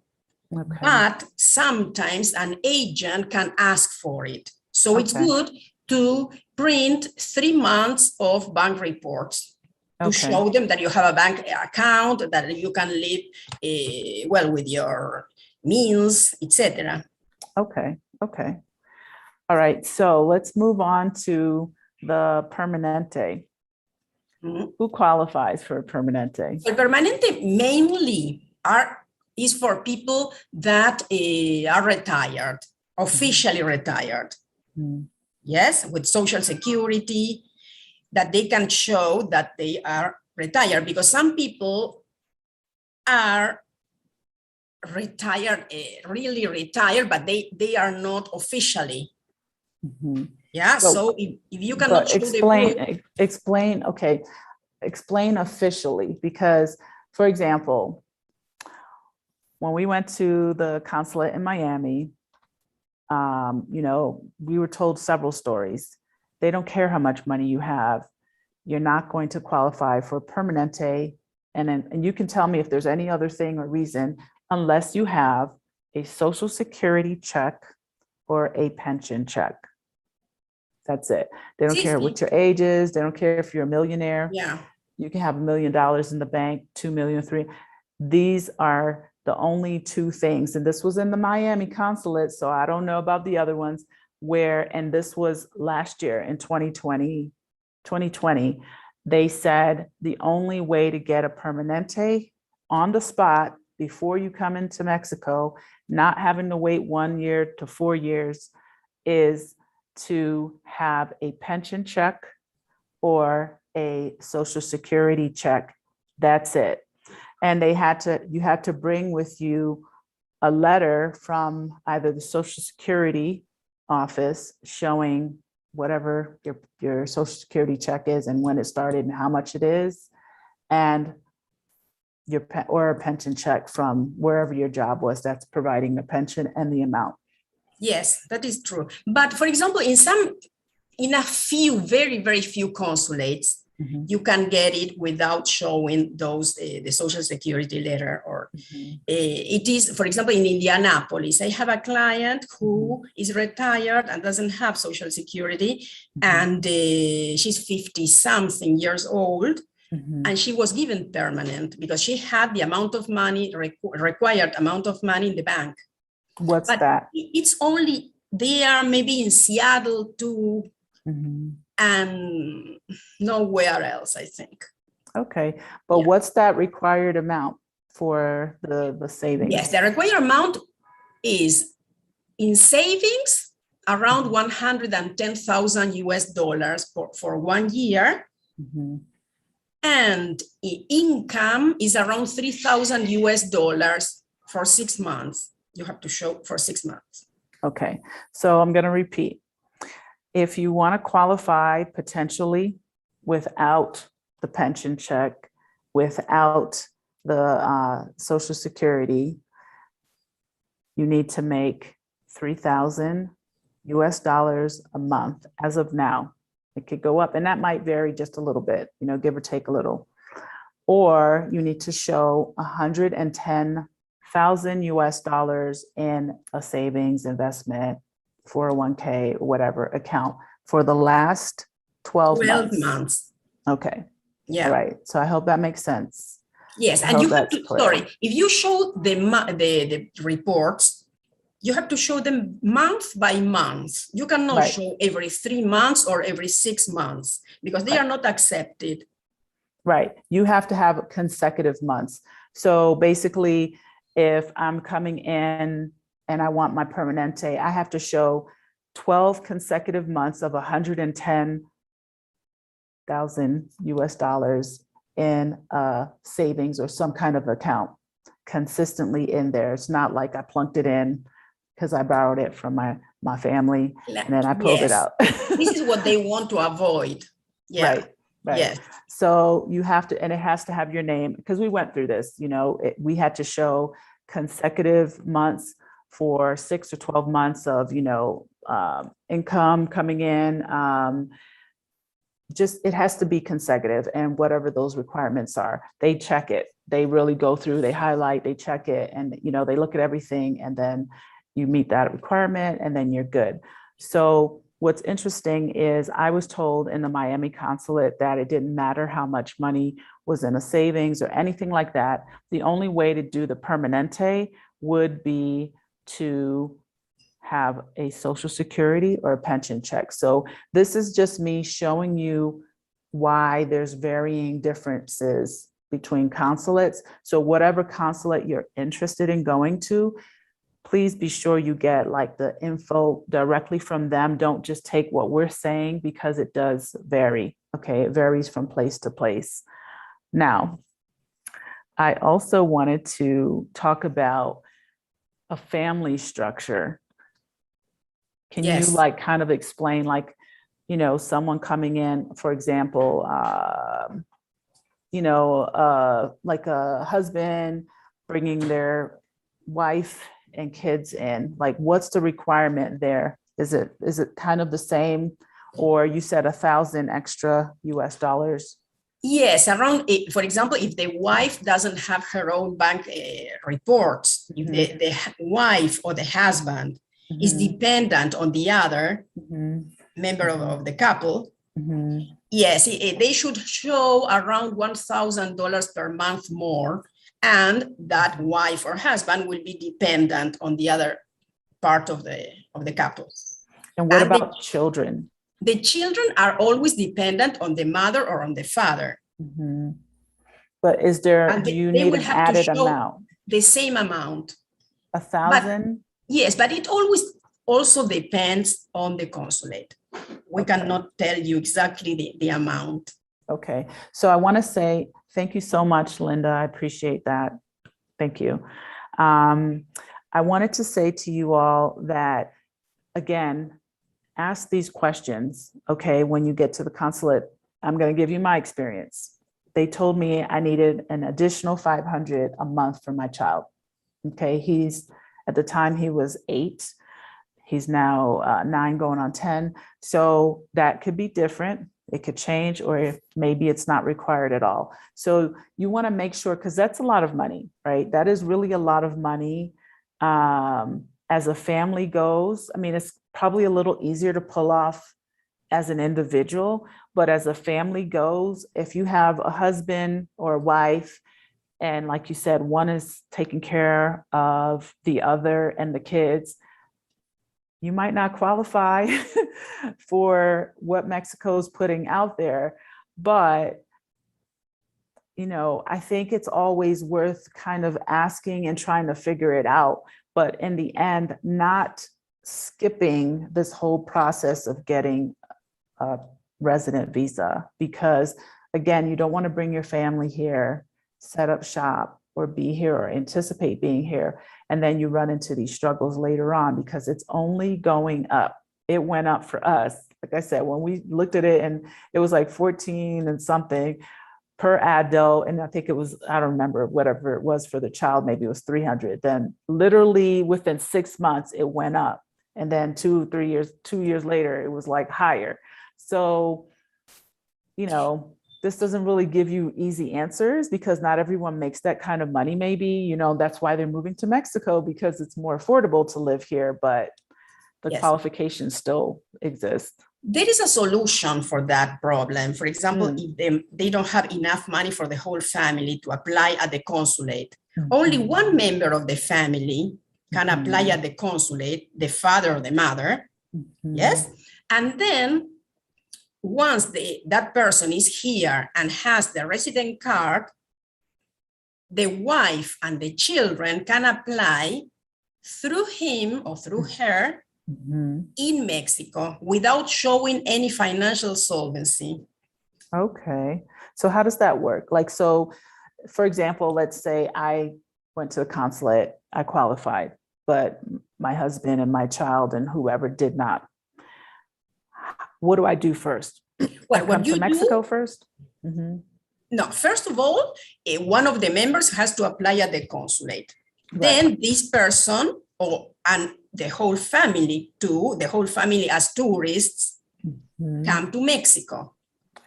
Okay. But sometimes an agent can ask for it. So it's good to print 3 months of bank reports to show them that you have a bank account, that you can live with your meals, etc. Okay. All right, so let's move on to the permanente. Mm-hmm. Who qualifies for a permanente? The permanente mainly is for people that are retired, officially retired. Mm-hmm. Yes, with Social Security, that they can show that they are retired, because some people are retired, really retired, but they are not officially. Mm-hmm. Yeah, so if you cannot show explain officially, because, for example, when we went to the consulate in Miami, we were told several stories. They don't care how much money you have. You're not going to qualify for permanente. And you can tell me if there's any other thing or reason, unless you have a social security check or a pension check. That's it. They don't care what your age is. They don't care if you're a millionaire. Yeah. You can have $1 million in the bank, 2 million, 3. These are the only two things. And this was in the Miami consulate. So I don't know about the other ones and this was last year in 2020, they said the only way to get a permanente on the spot before you come into Mexico, not having to wait 1 year to 4 years, is to have a pension check or a social security check. That's it. And you had to bring with you a letter from either the Social Security office showing whatever your social security check is and when it started and how much it is, and or a pension check from wherever your job was that's providing the pension and the amount. Yes, that is true. But for example, in a few, very, very few consulates, you can get it without showing the social security letter. Or it is, for example, in Indianapolis, I have a client who is retired and doesn't have social security, and she's 50 something years old. And she was given permanent because she had the amount of money, required amount of money in the bank. What's that? It's only there, maybe in Seattle too, and nowhere else, I think. Okay, but what's that required amount for the savings? Yes, the required amount is in savings around 110,000 US dollars for 1 year. And income is around 3,000 US dollars for 6 months. You have to show for 6 months. Okay, so I'm going to repeat. If you want to qualify potentially without the pension check, without the Social Security, you need to make 3,000 US dollars a month as of now. It could go up, and that might vary just a little bit, give or take a little. Or you need to show 110,000 US dollars in a savings, investment, 401k, whatever account for the last 12 months. Okay. Yeah. All right. So I hope that makes sense. Yes. And you have to, if you show the reports, you have to show them month by month. You cannot show every 3 months or every 6 months because they are not accepted. Right. You have to have consecutive months. So basically, if I'm coming in and I want my permanente, I have to show 12 consecutive months of 110,000 US dollars in savings or some kind of account consistently in there. It's not like I plunked it in because I borrowed it from my family and then I pulled it out. This is what they want to avoid. Yeah. Right. Yes. So you have to, and it has to have your name, because we went through this, we had to show consecutive months for 6 or 12 months of, income coming in. It has to be consecutive, and whatever those requirements are, they check it. They really go through, they highlight, they check it, and, they look at everything, and then you meet that requirement and then you're good. So what's interesting is I was told in the Miami consulate that it didn't matter how much money was in a savings or anything like that. The only way to do the permanente would be to have a social security or a pension check. So this is just me showing you why there's varying differences between consulates. So whatever consulate you're interested in going to, please be sure you get like the info directly from them. Don't just take what we're saying, because it does vary. Okay, it varies from place to place. Now, I also wanted to talk about a family structure. Can you kind of explain, someone coming in, for example, like a husband bringing their wife and kids in? Like, what's the requirement there? Is it kind of the same, or you said 1,000 extra US dollars? Yes, around, for example, if the wife doesn't have her own bank reports, if the wife or the husband is dependent on the other member of the couple, yes, they should show around $1,000 per month more, and that wife or husband will be dependent on the other part of the couple. And what about children? The children are always dependent on the mother or on the father. But is there, do you need an added amount? The same amount. 1,000? Yes, but it always also depends on the consulate. We cannot tell you exactly the amount. Okay, so I want to say thank you so much, Linda. I appreciate that. Thank you. I wanted to say to you all that, again, ask these questions, okay, when you get to the consulate. I'm going to give you my experience. They told me I needed an additional $500 a month for my child. Okay, at the time he was 8. He's now 9 going on 10. So that could be different. It could change, or maybe it's not required at all. So you want to make sure, because that's a lot of money, right? That is really a lot of money. As a family goes, I mean, it's probably a little easier to pull off as an individual, but as a family goes, if you have a husband or a wife, and like you said, one is taking care of the other and the kids, you might not qualify for what Mexico's putting out there. But, you know, I think it's always worth kind of asking and trying to figure it out. But in the end, not skipping this whole process of getting a resident visa, because again, you don't want to bring your family here, set up shop, or be here or anticipate being here, and then you run into these struggles later on, because it's only going up. It went up for us. Like I said, when we looked at it, and it was like 14 and something per adult, and I think it was, I don't remember, whatever it was for the child, maybe it was 300. Then literally within 6 months it went up, and then 2 years later it was like higher. So, you know, this doesn't really give you easy answers, because not everyone makes that kind of money. Maybe, you know, that's why they're moving to Mexico, because it's more affordable to live here, but the qualifications still exist. There is a solution for that problem. For example, if they don't have enough money for the whole family to apply at the consulate, only one member of the family can apply at the consulate, the father or the mother, yes? And then once that person is here and has the resident card, the wife and the children can apply through him or through her in Mexico without showing any financial solvency. Okay, so how does that work? Like, so for example, let's say I went to the consulate, I qualified, but my husband and my child and whoever did not. What do I do first? Well, come to Mexico first? No, first of all, one of the members has to apply at the consulate. Right. Then this person and the whole family too, the whole family as tourists come to Mexico.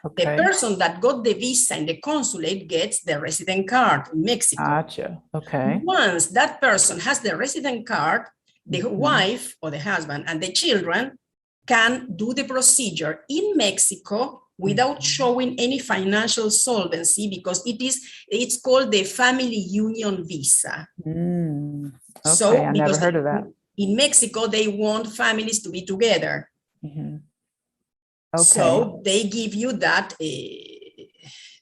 Okay. The person that got the visa in the consulate gets the resident card in Mexico. Gotcha. Okay. Once that person has the resident card, the wife or the husband and the children can do the procedure in Mexico without showing any financial solvency, because it's called the family union visa. Okay, So I never heard of that. In Mexico, they want families to be together. Okay. So they give you that,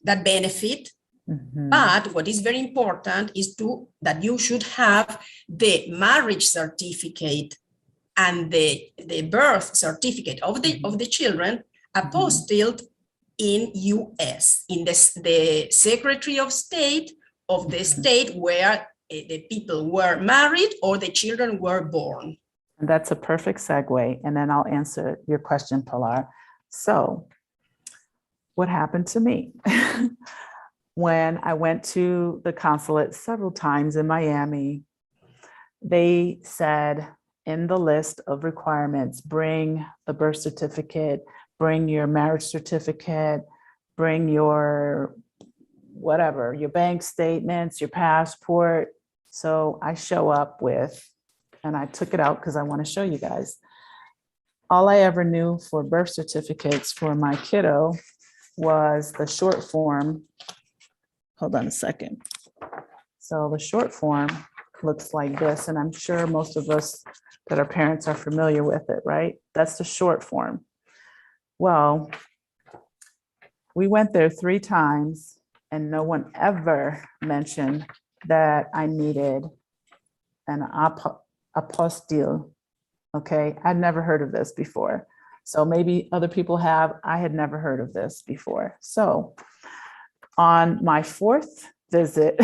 that benefit. But what is very important is that you should have the marriage certificate and the birth certificate of the children apostilled in US, in the Secretary of State of the state where the people were married or the children were born. That's a perfect segue, and then I'll answer your question, Pilar. So what happened to me? When I went to the consulate several times in Miami, they said in the list of requirements, bring the birth certificate, bring your marriage certificate, bring your whatever, your bank statements, your passport. So I show up with, and I took it out because I want to show you guys. All I ever knew for birth certificates for my kiddo was the short form. Hold on a second. So the short form looks like this, and I'm sure most of us that are parents are familiar with it, right? That's the short form. Well, we went there 3 times and no one ever mentioned that I needed an apostille. Okay, I'd never heard of this before. So maybe other people have. I had never heard of this before. So on my 4th visit,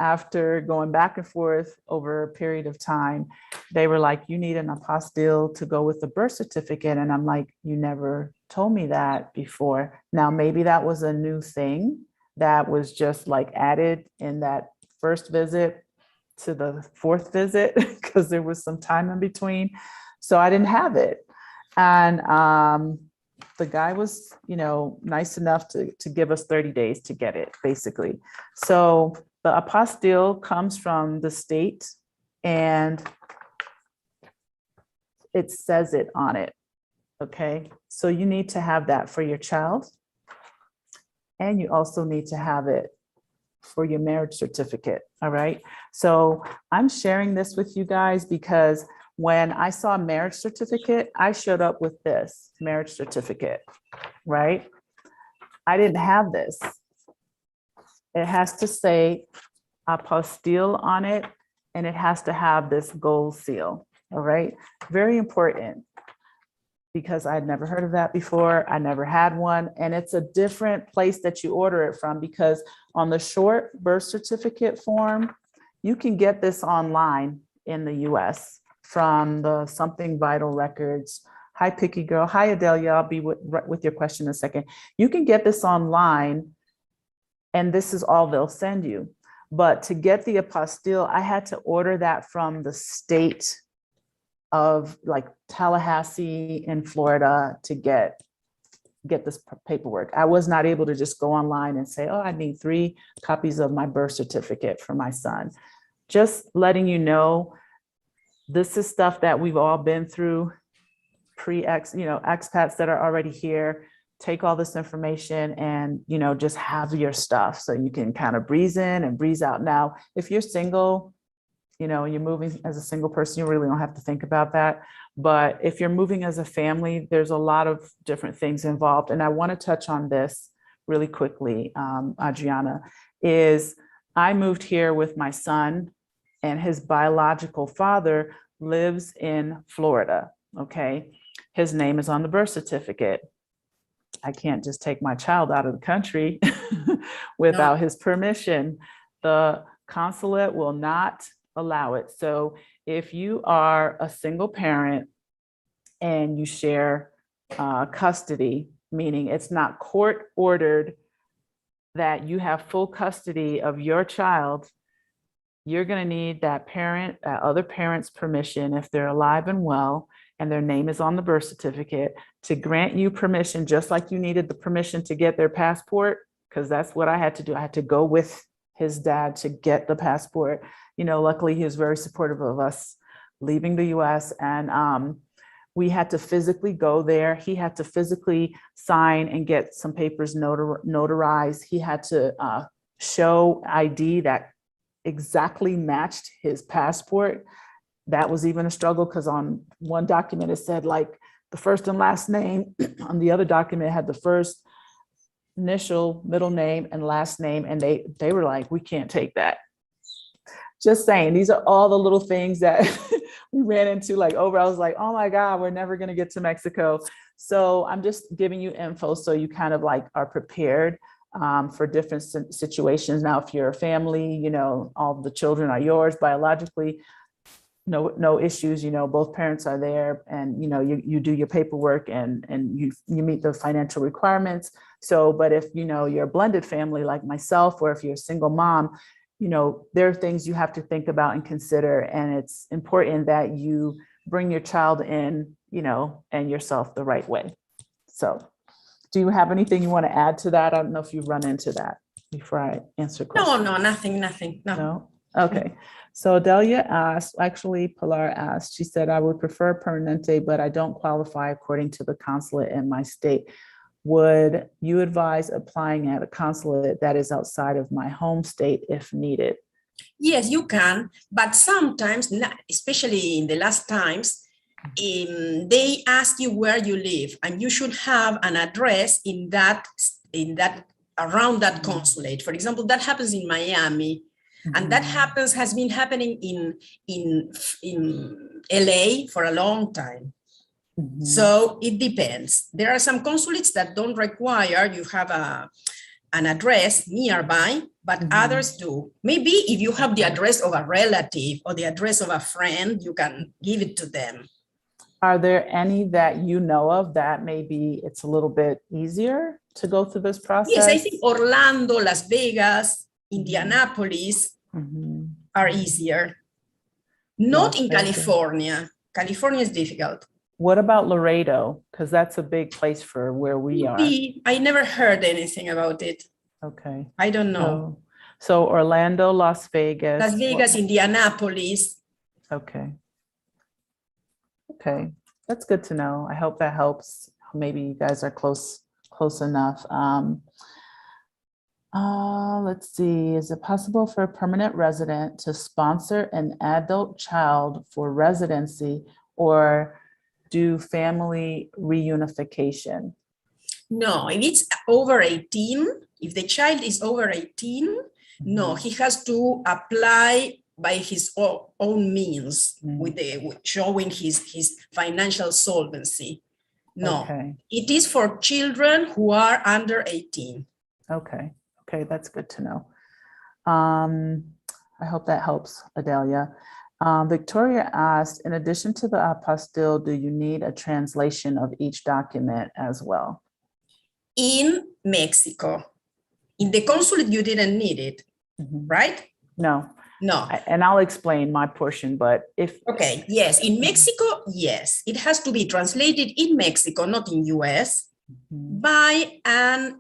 after going back and forth over a period of time, they were like, you need an apostille to go with the birth certificate. And I'm like, you never told me that before. Now, maybe that was a new thing that was just like added in that first visit to the 4th visit because there was some time in between. So I didn't have it. And the guy was, nice enough to give us 30 days to get it, basically. So the apostille comes from the state and it says it on it. Okay, so you need to have that for your child. And you also need to have it for your marriage certificate. All right. So I'm sharing this with you guys because when I saw a marriage certificate, I showed up with this marriage certificate, right? I didn't have this. It has to say apostille on it, and it has to have this gold seal. All right. Very important because I'd never heard of that before. I never had one. And it's a different place that you order it from, because on the short birth certificate form, you can get this online in the US from the Something Vital Records. Hi, Picky Girl. Hi, Adelia. I'll be with your question in a second. You can get this online, and this is all they'll send you. But to get the apostille, I had to order that from the state of like Tallahassee in Florida to get this paperwork. I was not able to just go online and say, oh, I need 3 copies of my birth certificate for my son. Just letting you know, this is stuff that we've all been through, expats that are already here. Take all this information and, just have your stuff so you can kind of breeze in and breeze out. Now, if you're single, you're moving as a single person, you really don't have to think about that. But if you're moving as a family, there's a lot of different things involved. And I want to touch on this really quickly, Adriana, is I moved here with my son, and his biological father lives in Florida, okay? His name is on the birth certificate. I can't just take my child out of the country without his permission. The consulate will not allow it. So if you are a single parent and you share custody, meaning it's not court ordered that you have full custody of your child, you're going to need that other parent's permission, if they're alive and well, and their name is on the birth certificate, to grant you permission, just like you needed the permission to get their passport, because that's what I had to do. I had to go with his dad to get the passport. Luckily he was very supportive of us leaving the US, and we had to physically go there. He had to physically sign and get some papers notarized. He had to show ID that exactly matched his passport. That was even a struggle because on one document it said like the first and last name. On the other document it had the first initial, middle name, and last name. And they were like, we can't take that. Just saying, these are all the little things that we ran into I was like, oh my God, we're never going to get to Mexico. So I'm just giving you info so you kind of are prepared for different situations. Now, if you're a family, all the children are yours biologically, no issues, both parents are there, and, you do your paperwork and you meet the financial requirements. So, but if, you're a blended family like myself, or if you're a single mom, there are things you have to think about and consider, and it's important that you bring your child in, and yourself the right way. So do you have anything you want to add to that? I don't know if you run into that before I answer questions. No, nothing, no. No? Okay. So Delia asked, actually Pilar asked, she said, I would prefer permanente, but I don't qualify according to the consulate in my state. Would you advise applying at a consulate that is outside of my home state if needed? Yes, you can, but sometimes, especially in the last times, they ask you where you live, and you should have an address in that around that consulate. For example, that happens in Miami, and that has been happening in LA for a long time. So it depends. There are some consulates that don't require you have an address nearby, but others do. Maybe if you have the address of a relative or the address of a friend, you can give it to them. Are there any that you know of that maybe it's a little bit easier to go through this process? Yes, I think Orlando, Las Vegas, Indianapolis are easier. Not in California. California is difficult. What about Laredo? Because that's a big place for where we are. I never heard anything about it. Okay. I don't know. So Orlando, Las Vegas. Las Vegas, Indianapolis. Okay. Okay. That's good to know. I hope that helps. Maybe you guys are close enough. Let's see. Is it possible for a permanent resident to sponsor an adult child for residency or do family reunification? No, if it's over 18, if the child is over 18, no, he has to apply by his own means with showing his financial solvency. No, it is for children who are under 18. Okay, that's good to know. I hope that helps, Adelia. Victoria asked, in addition to the apostille, do you need a translation of each document as well? In Mexico, in the consulate, you didn't need it, right? No. No. And I'll explain my portion, but if... Okay, yes, in Mexico, yes. It has to be translated in Mexico, not in US, by an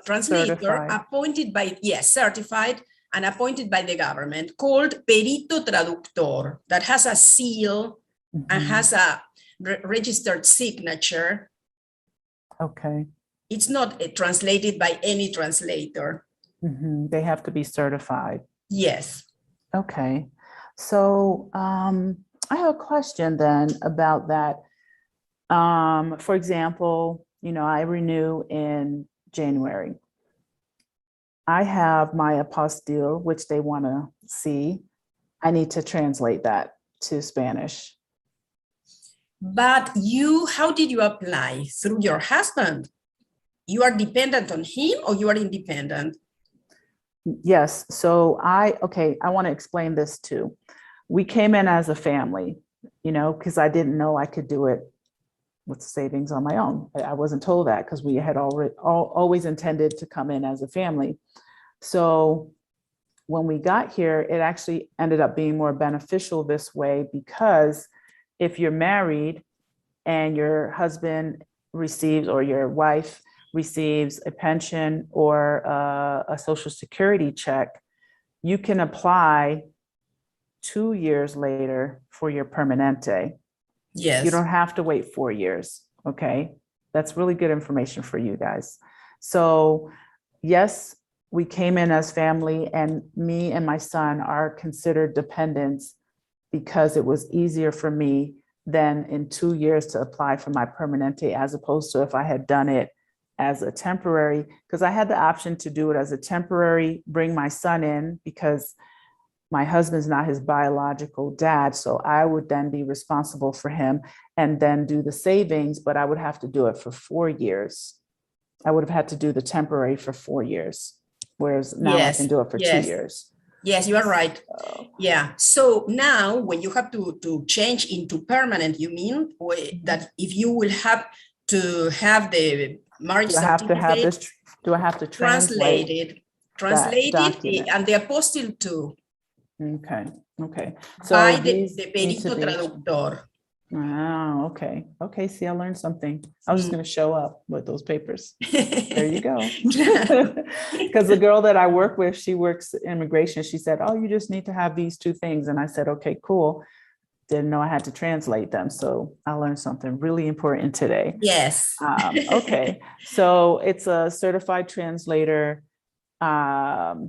translator certified. Appointed by, certified, and appointed by the government, called Perito Traductor, that has a seal and has a registered signature. Okay. It's not translated by any translator. They have to be certified. Yes. Okay. So I have a question then about that. For example, I renew in January. I have my apostille, which they want to see. I need to translate that to Spanish. But how did you apply? Through your husband? You are dependent on him or you are independent? Yes. So I want to explain this too. We came in as a family, because I didn't know I could do it with savings on my own. I wasn't told that because we had always intended to come in as a family. So when we got here, it actually ended up being more beneficial this way, because if you're married and your husband receives, or your wife receives a pension or a Social Security check, you can apply 2 years later for your permanente. Yes. You don't have to wait 4 years. Okay. That's really good information for you guys. So yes, we came in as family, and me and my son are considered dependents because it was easier for me than in 2 years to apply for my permanente, as opposed to if I had done it as a temporary, because I had the option to do it as a temporary, bring my son in because my husband's not his biological dad. So I would then be responsible for him and then do the savings, but I would have to do it for 4 years. I would have had to do the temporary for 4 years, whereas now I can do it for 2 years. Yes, you are right. Yeah. So now when you have to change into permanent, you mean that if you will have to have the marriage certificate, do I have to translate it? translated document. and the apostille too. Okay, okay. By So the these need perito to be. traductor. Oh, okay. Okay, see, I learned something. I was just going to show up with those papers. There you go. Because the girl that I work with, she works immigration. She said, oh, you just need to have these two things. And I said, okay, cool. Didn't know I had to translate them. So I learned something really important today. Yes. Okay, so it's a certified translator, but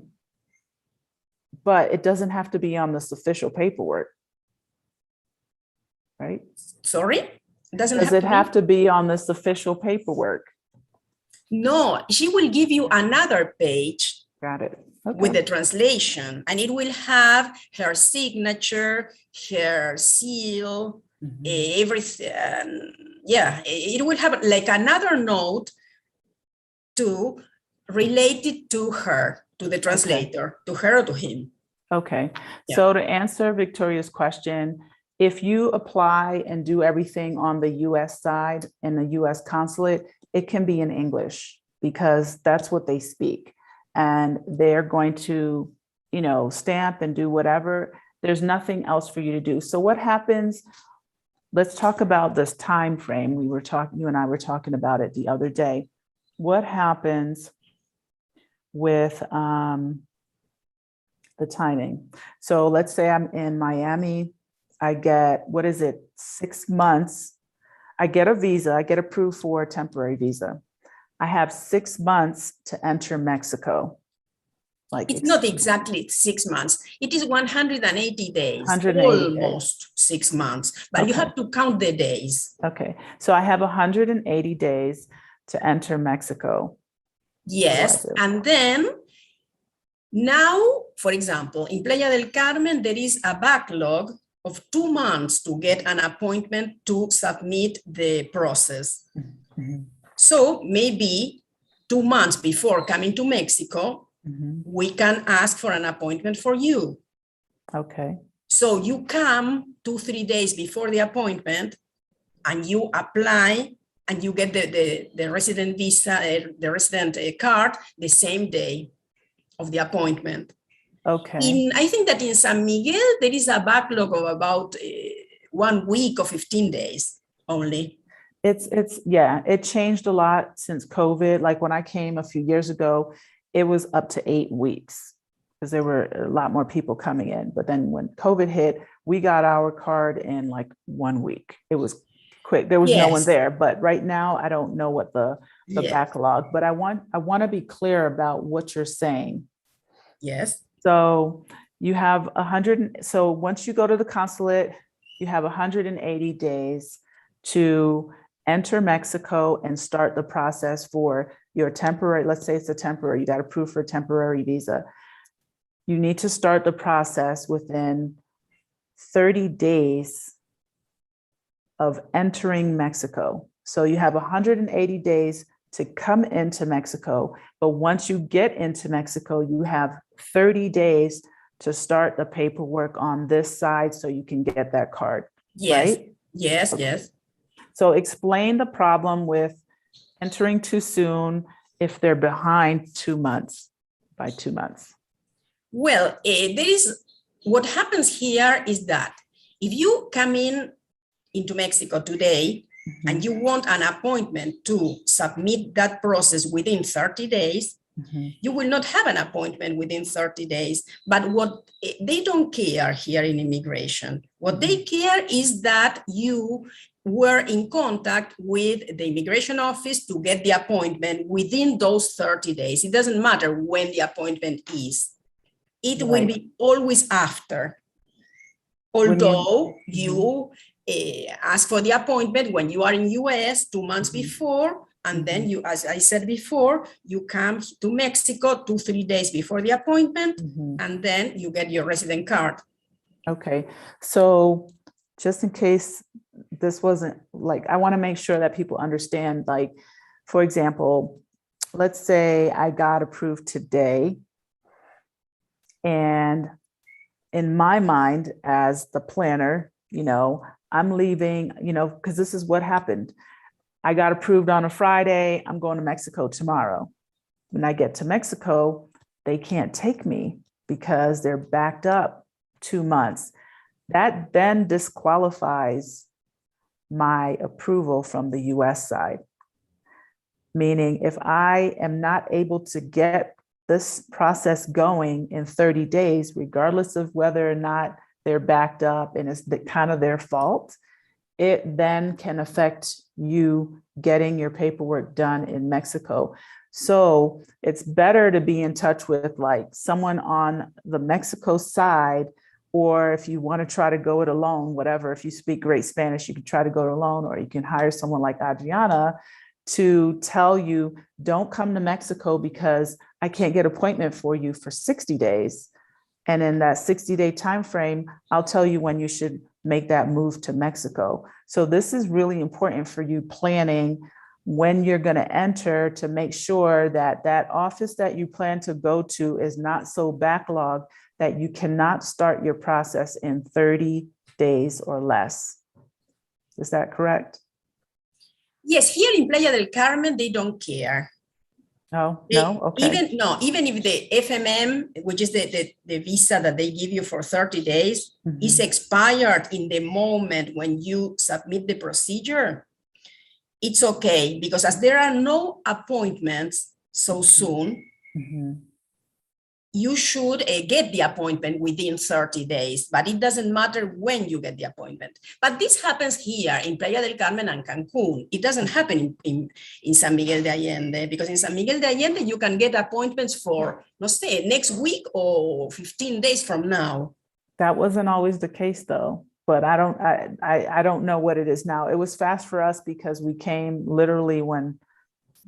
it doesn't have to be on this official paperwork, right? Sorry? Does it have to be on this official paperwork? No, she will give you another page. Got it. Okay. With the translation, and it will have her signature, her seal, everything. Yeah, it will have like another note to relate it to her, to the translator, to her or to him. Okay. Yeah. So to answer Victoria's question, if you apply and do everything on the US side in the US consulate, it can be in English because that's what they speak. And they're going to, you know, stamp and do whatever. There's nothing else for you to do. So what happens? Let's talk about this time frame. You and I were talking about it the other day. What happens with the timing? So let's say I'm in Miami. I get, 6 months. I get a visa. I get approved for a temporary visa. I have 6 months to enter Mexico. Like it's not exactly 6 months. It is 180 days, 180 almost 6 months, but you have to count the days. Okay, so I have 180 days to enter Mexico. Yes, and then now, for example, in Playa del Carmen, there is a backlog of 2 months to get an appointment to submit the process. So maybe 2 months before coming to Mexico, we can ask for an appointment for you. Okay. So you come 2-3 days before the appointment and you apply and you get the resident visa, the resident card the same day of the appointment. Okay. I think that in San Miguel, there is a backlog of about 1 week or 15 days only. It changed a lot since COVID. Like when I came a few years ago, it was up to 8 weeks because there were a lot more people coming in. But then when COVID hit, we got our card in like 1 week. It was quick. There was no one there. But right now, I don't know what the backlog, but I want to be clear about what you're saying. Yes. So you have so once you go to the consulate, you have 180 days to enter Mexico and start the process for your temporary, let's say it's a temporary, you got approved for a temporary visa. You need to start the process within 30 days of entering Mexico. So you have 180 days to come into Mexico, but once you get into Mexico, you have 30 days to start the paperwork on this side so you can get that card. Yes. Right? Yes. Okay. Yes. So explain the problem with entering too soon if they're behind 2 months, by 2 months. Well, what happens here is that if you come into Mexico today and you want an appointment to submit that process within 30 days, you will not have an appointment within 30 days. But what they don't care here in immigration, what they care is that you were in contact with the immigration office to get the appointment within those 30 days. It doesn't matter when the appointment is. It will be always after. Although you ask for the appointment when you are in US 2 months before, and then you, as I said before, you come to Mexico 2-3 days before the appointment, and then you get your resident card. Okay, so just in case this wasn't like, I want to make sure that people understand, like, for example, let's say I got approved today, and in my mind as the planner, you know, I'm leaving, you know, because this is what happened. I got approved on a Friday. I'm going to Mexico tomorrow. When I get to Mexico, they can't take me because they're backed up 2 months. That then disqualifies my approval from the US side. Meaning if I am not able to get this process going in 30 days, regardless of whether or not they're backed up and it's kind of their fault, it then can affect you getting your paperwork done in Mexico. So it's better to be in touch with like someone on the Mexico side, or if you want to try to go it alone, whatever, if you speak great Spanish, you can try to go it alone, or you can hire someone like Adriana to tell you, don't come to Mexico because I can't get an appointment for you for 60 days. And in that 60-day time frame, I'll tell you when you should make that move to Mexico. So this is really important for you planning when you're going to enter, to make sure that that office that you plan to go to is not so backlogged that you cannot start your process in 30 days or less. Is that correct? Yes, here in Playa del Carmen, they don't care. No, okay. Even if the FMM, which is the visa that they give you for 30 days, is expired in the moment when you submit the procedure, it's okay, because as there are no appointments so soon, you should get the appointment within 30 days, but it doesn't matter when you get the appointment. But this happens here in Playa del Carmen and Cancun. It doesn't happen in San Miguel de Allende, because in San Miguel de Allende, you can get appointments for, let's say, next week or 15 days from now. That wasn't always the case though, but I don't know what it is now. It was fast for us because we came literally when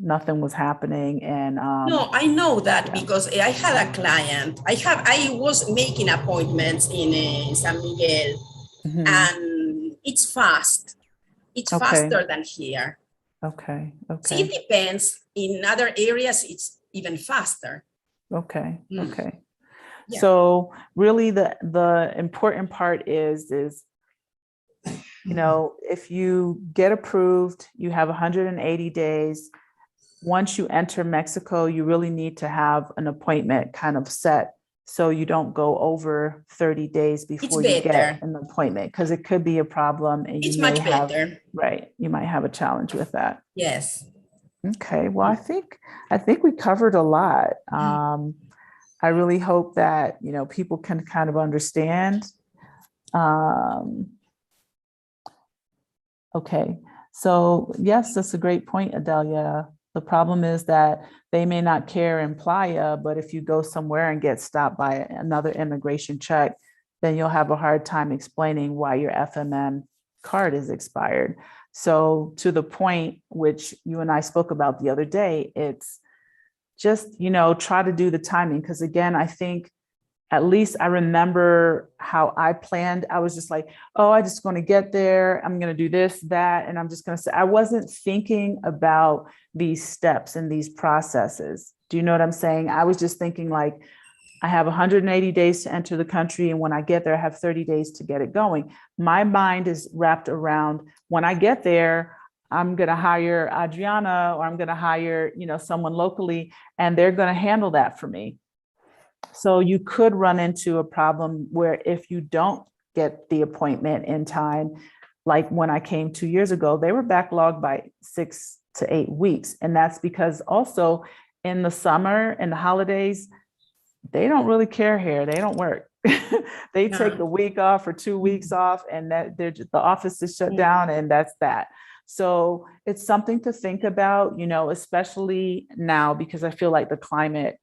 nothing was happening. And no, I know that because I had a client. I was making appointments in San Miguel, and it's fast. It's faster than here. Okay. So it depends. In other areas, it's even faster. Okay. Yeah. So really the important part is, you know, if you get approved, you have 180 days. Once you enter Mexico, you really need to have an appointment kind of set so you don't go over 30 days before you get an appointment, because it could be a problem and you may have, you might have a challenge with that. Yes. Okay, well, I think we covered a lot. I really hope that, you know, people can kind of understand. Okay, so yes, that's a great point, Adelia. The problem is that they may not care in Playa, but if you go somewhere and get stopped by another immigration check, then you'll have a hard time explaining why your FMM card is expired. So to the point which you and I spoke about the other day, it's just, you know, try to do the timing. Because again, I think at least I remember how I planned. I was just like, oh, I'm just going to get there. I'm going to do this, that, and I'm just going to say, I wasn't thinking about these steps and these processes. Do you know what I'm saying? I was just thinking like, I have 180 days to enter the country. And when I get there, I have 30 days to get it going. My mind is wrapped around when I get there, I'm going to hire Adriana, or I'm going to hire, you know, someone locally, and they're going to handle that for me. So you could run into a problem where if you don't get the appointment in time, like when I came 2 years ago, they were backlogged by 6 to 8 weeks. And that's because also in the summer and the holidays, they don't really care here. They don't work. They take a week off or 2 weeks off, and that the office is shut down, and that's that. So it's something to think about, you know, especially now, because I feel like the climate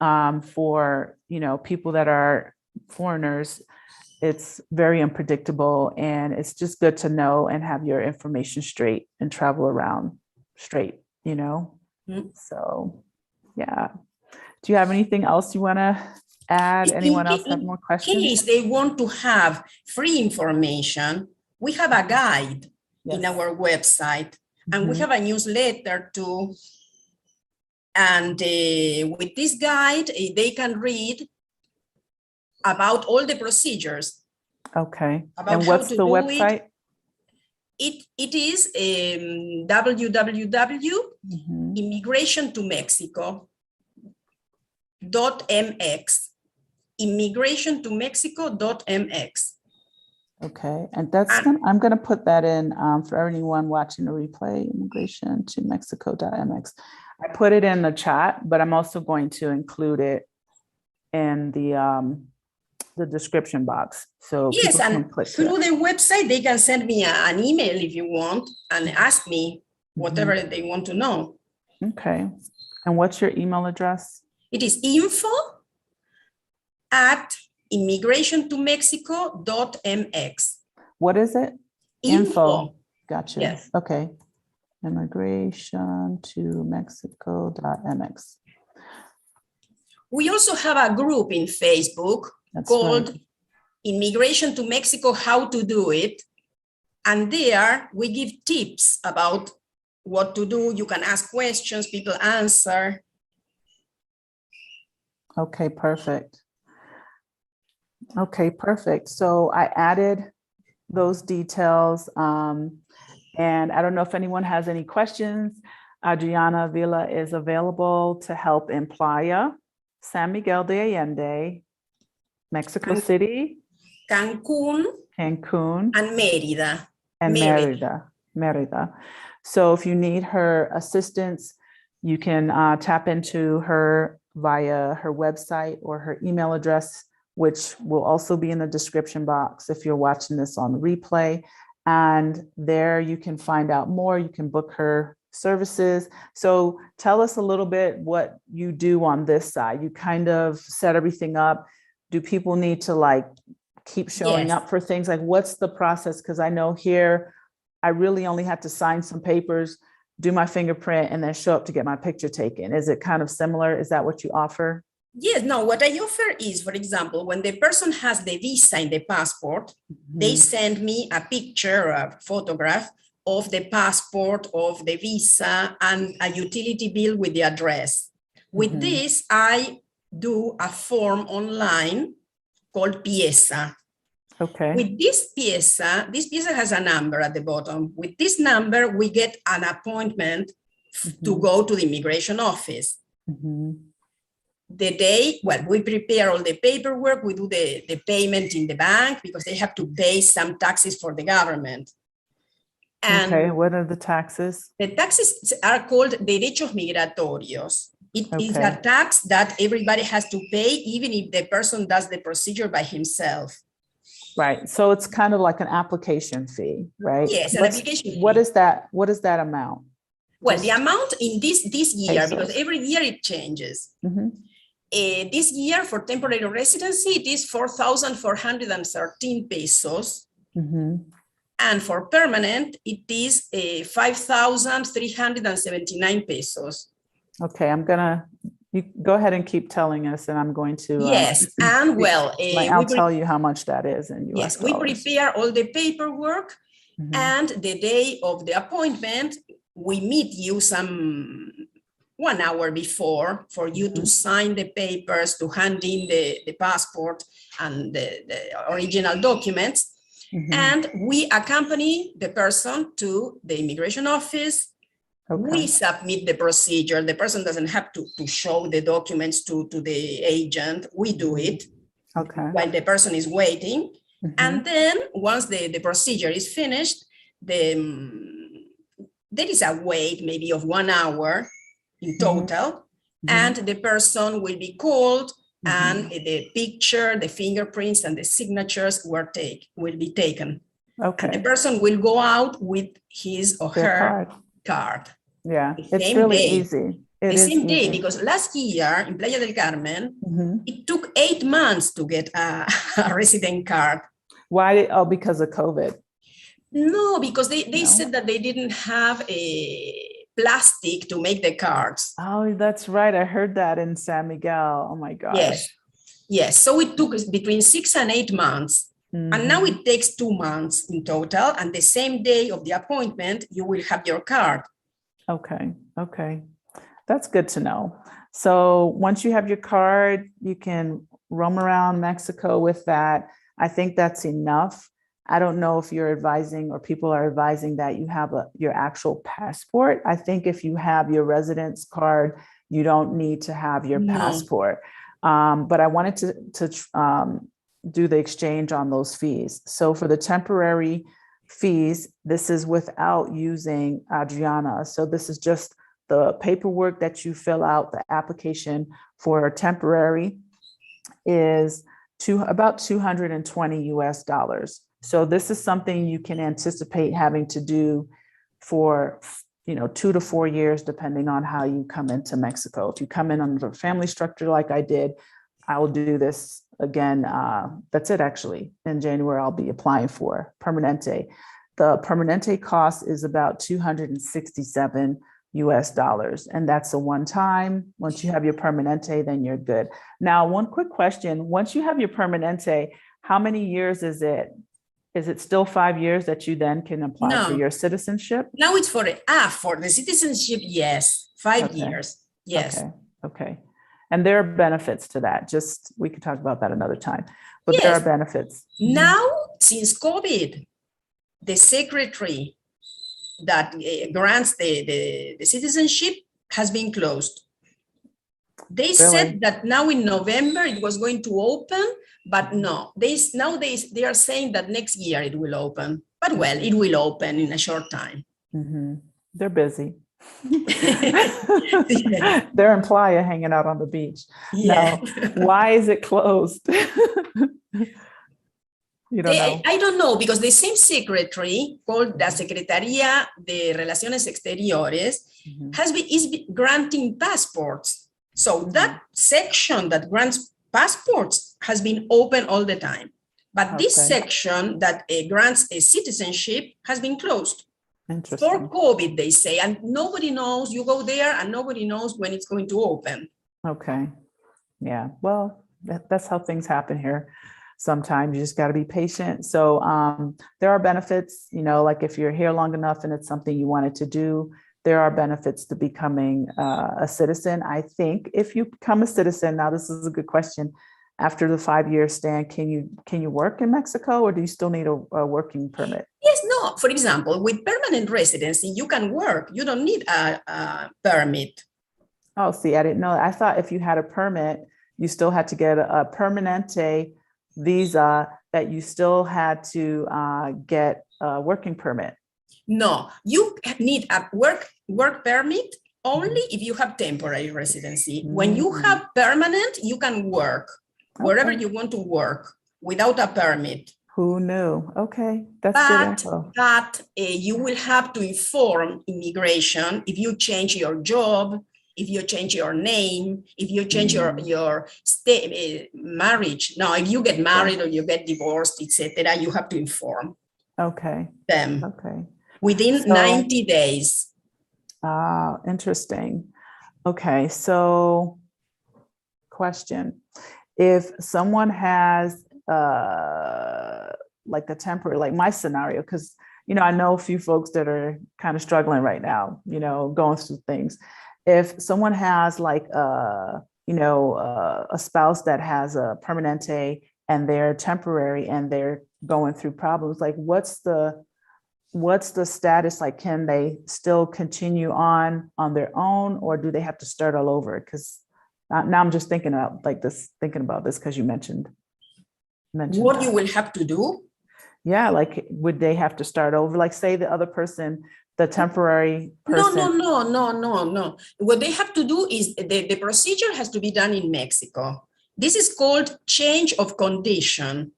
for, you know, people that are foreigners, it's very unpredictable, and it's just good to know and have your information straight and travel around straight, you know? So, yeah. Do you have anything else you want to add? Anyone else have more questions? In case they want to have free information, we have a guide in our website, and we have a newsletter too. And with this guide, they can read about all the procedures. Okay. And what's the website? It is www.immigration to Mexico. .mx, immigration-to-mexico.mx. Okay, and that's I'm going to put that in for anyone watching the replay, immigration to Mexico.mx. I put it in the chat, but I'm also going to include it in the description box. So yes, and through the website, they can send me an email if you want and ask me whatever they want to know. Okay, and what's your email address? It is info@immigration-to-mexico.mx. What is it? Info. Gotcha. Yes. Okay. Immigration-to-mexico.mx. We also have a group in Facebook called Immigration to Mexico, How to Do It. And there we give tips about what to do. You can ask questions, people answer. Okay, perfect. Okay, perfect. So I added those details. And I don't know if anyone has any questions. Adriana Vela is available to help in Playa, San Miguel de Allende, Mexico City, Cancun, and Mérida. Mérida. So if you need her assistance, you can tap into her via her website or her email address, which will also be in the description box if you're watching this on replay. And there you can find out more. You can book her services. So tell us a little bit what you do on this side. You kind of set everything up. Do people need to like keep showing up for things? Like what's the process? Because I know here, I really only have to sign some papers, do my fingerprint, and then show up to get my picture taken. Is it kind of similar? Is that what you offer? Yes, no, what I offer is, for example, when the person has the visa in the passport, they send me a picture, a photograph of the passport, of the visa, and a utility bill with the address. With this, I do a form online called pieza. Okay. With this pieza has a number at the bottom. With this number, we get an appointment to go to the immigration office. The day, well, we prepare all the paperwork, we do the payment in the bank because they have to pay some taxes for the government. And okay, what are the taxes? The taxes are called derechos migratorios. It is a tax that everybody has to pay, even if the person does the procedure by himself. Right. So it's kind of like an application fee, right? Yes, an application fee. What is that? What is that amount? Well, the amount in this year, pesos. Because every year it changes. This year for temporary residency, it is 4,413 pesos. And for permanent, it is 5,379 pesos. Okay, you go ahead and keep telling us, and I'm going to. Yes, and well, I'll tell you how much that is in US Yes, dollars. we prepare all the paperwork, and the day of the appointment, we meet you 1 hour before for you to sign the papers, to hand in the passport and the original documents. And we accompany the person to the immigration office. We submit the procedure. The person doesn't have to show the documents to the agent. We do it while the person is waiting. And then once the procedure is finished, there is a wait maybe of 1 hour in total, and the person will be called, and the picture, the fingerprints, and the signatures will be taken. And the person will go out with his or her card. Yeah, it's really easy. The same day, because last year in Playa del Carmen, it took 8 months to get a resident card. Why? Oh, because of COVID. No, because they said that they didn't have a plastic to make the cards. Oh, that's right. I heard that in San Miguel. Oh my gosh. Yes. So it took between 6 and 8 months. And now it takes 2 months in total. And the same day of the appointment, you will have your card. Okay. That's good to know. So once you have your card, you can roam around Mexico with that. I think that's enough. I don't know if you're advising or people are advising that you have your actual passport. I think if you have your residence card, you don't need to have your No. passport. But I wanted to do the exchange on those fees. So for the temporary fees, this is without using Adriana. So this is just the paperwork that you fill out. The application for temporary is about $220 US. So this is something you can anticipate having to do for 2 to 4 years, depending on how you come into Mexico. If you come in under a family structure like I did, I will do this again. That's it, actually. In January, I'll be applying for Permanente. The Permanente cost is about $267 US, and that's a one-time. Once you have your Permanente, then you're good. Now, one quick question. Once you have your Permanente, how many years is it? Is it still 5 years that you then can apply for your citizenship? Now it's for the citizenship, yes, 5 years, yes. Okay. And there are benefits to that. We could talk about that another time, but there are benefits. Now, since COVID, the secretary that grants the citizenship has been closed. They said that now in November it was going to open, but no, they are saying that next year it will open. But well, it will open in a short time. Mm-hmm. They're busy. Their employer hanging out on the beach. Yeah. Now, why is it closed? You don't know? I don't know, because the same secretary called the Secretaría de Relaciones Exteriores is granting passports. So that section that grants passports has been open all the time. But this section that grants a citizenship has been closed. For COVID, they say, and nobody knows. You go there and nobody knows when it's going to open. Okay. Yeah. Well, that's how things happen here. Sometimes you just got to be patient. So there are benefits, like if you're here long enough and it's something you wanted to do, there are benefits to becoming a citizen. I think if you become a citizen, now this is a good question. After the 5-year stand, can you work in Mexico, or do you still need a working permit? Yes, no. For example, with permanent residency, you can work. You don't need a permit. Oh, see, I didn't know. I thought if you had a permit, you still had to get a Permanente visa, that you still had to get a working permit. No, you need a work permit only if you have temporary residency. When you have permanent, you can work wherever you want to work without a permit. Who knew? Okay, that's good info. But you will have to inform immigration if you change your job, if you change your name, if you change your marriage. Now, if you get married or you get divorced, etc., you have to inform them within 90 days. Interesting. Okay, so question. If someone has like a temporary, like my scenario, because, I know a few folks that are kind of struggling right now, going through things. If someone has like a spouse that has a Permanente and they're temporary and they're going through problems, like what's the status? Like, can they still continue on their own, or do they have to start all over? Because now I'm just thinking about this because you mentioned what you will have to do. Yeah, like would they have to start over? Like, say the other person, the temporary person. No. What they have to do is the procedure has to be done in Mexico. This is called change of condition.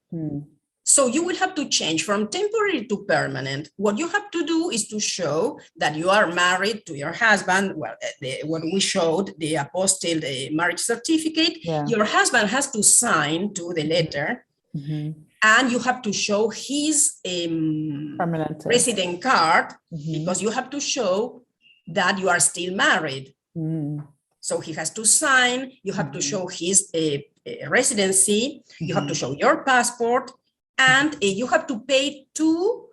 So you will have to change from temporary to permanent. What you have to do is to show that you are married to your husband. Well, what we showed, the apostille, the marriage certificate, your husband has to sign to the letter. And you have to show his resident card, because you have to show that you are still married. So he has to sign, you have to show his residency, you have to show your passport, and you have to pay 2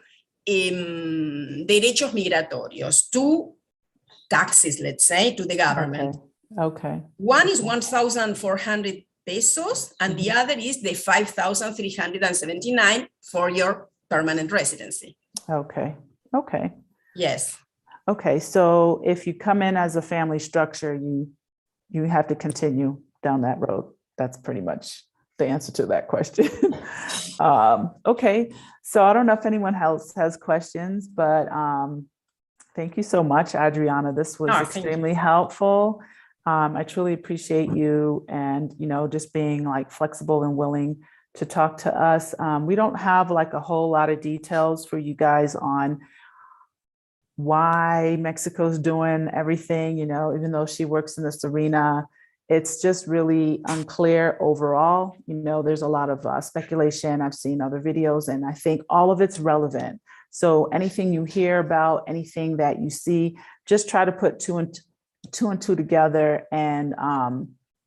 derechos migratorios, 2 taxes, let's say, to the government. One is 1,400 pesos, and the other is the 5,379 for your permanent residency. Okay. Yes. Okay, so if you come in as a family structure, you have to continue down that road. That's pretty much the answer to that question. Okay, so I don't know if anyone else has questions, but thank you so much, Adriana. This was extremely helpful. I truly appreciate you and, just being like flexible and willing to talk to us. We don't have like a whole lot of details for you guys on why Mexico's doing everything, even though she works in this arena. It's just really unclear overall. There's a lot of speculation. I've seen other videos, and I think all of it's relevant. So anything you hear about, anything that you see, just try to put two and two together, and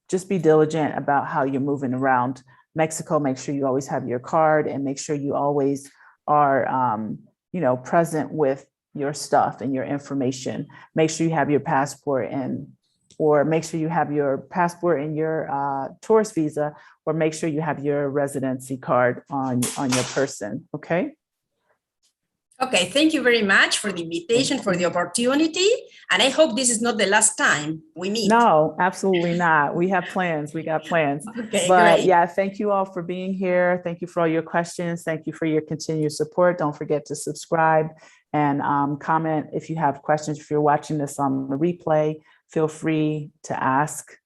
just be diligent about how you're moving around Mexico. Make sure you always have your card, and make sure you always are, present with your stuff and your information. Make sure you have your passport, or make sure you have your passport and your tourist visa, or make sure you have your residency card on your person. Okay. Okay, thank you very much for the invitation, for the opportunity. And I hope this is not the last time we meet. No, absolutely not. We have plans. We got plans. Okay, but great. Yeah, thank you all for being here. Thank you for all your questions. Thank you for your continued support. Don't forget to subscribe and comment if you have questions. If you're watching this on the replay, feel free to ask.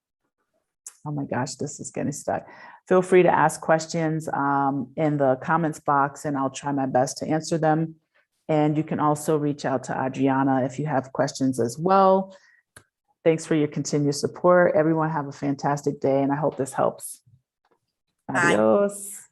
Oh my gosh, this is getting stuck. Feel free to ask questions in the comments box, and I'll try my best to answer them. And you can also reach out to Adriana if you have questions as well. Thanks for your continued support. Everyone have a fantastic day, and I hope this helps. Adios.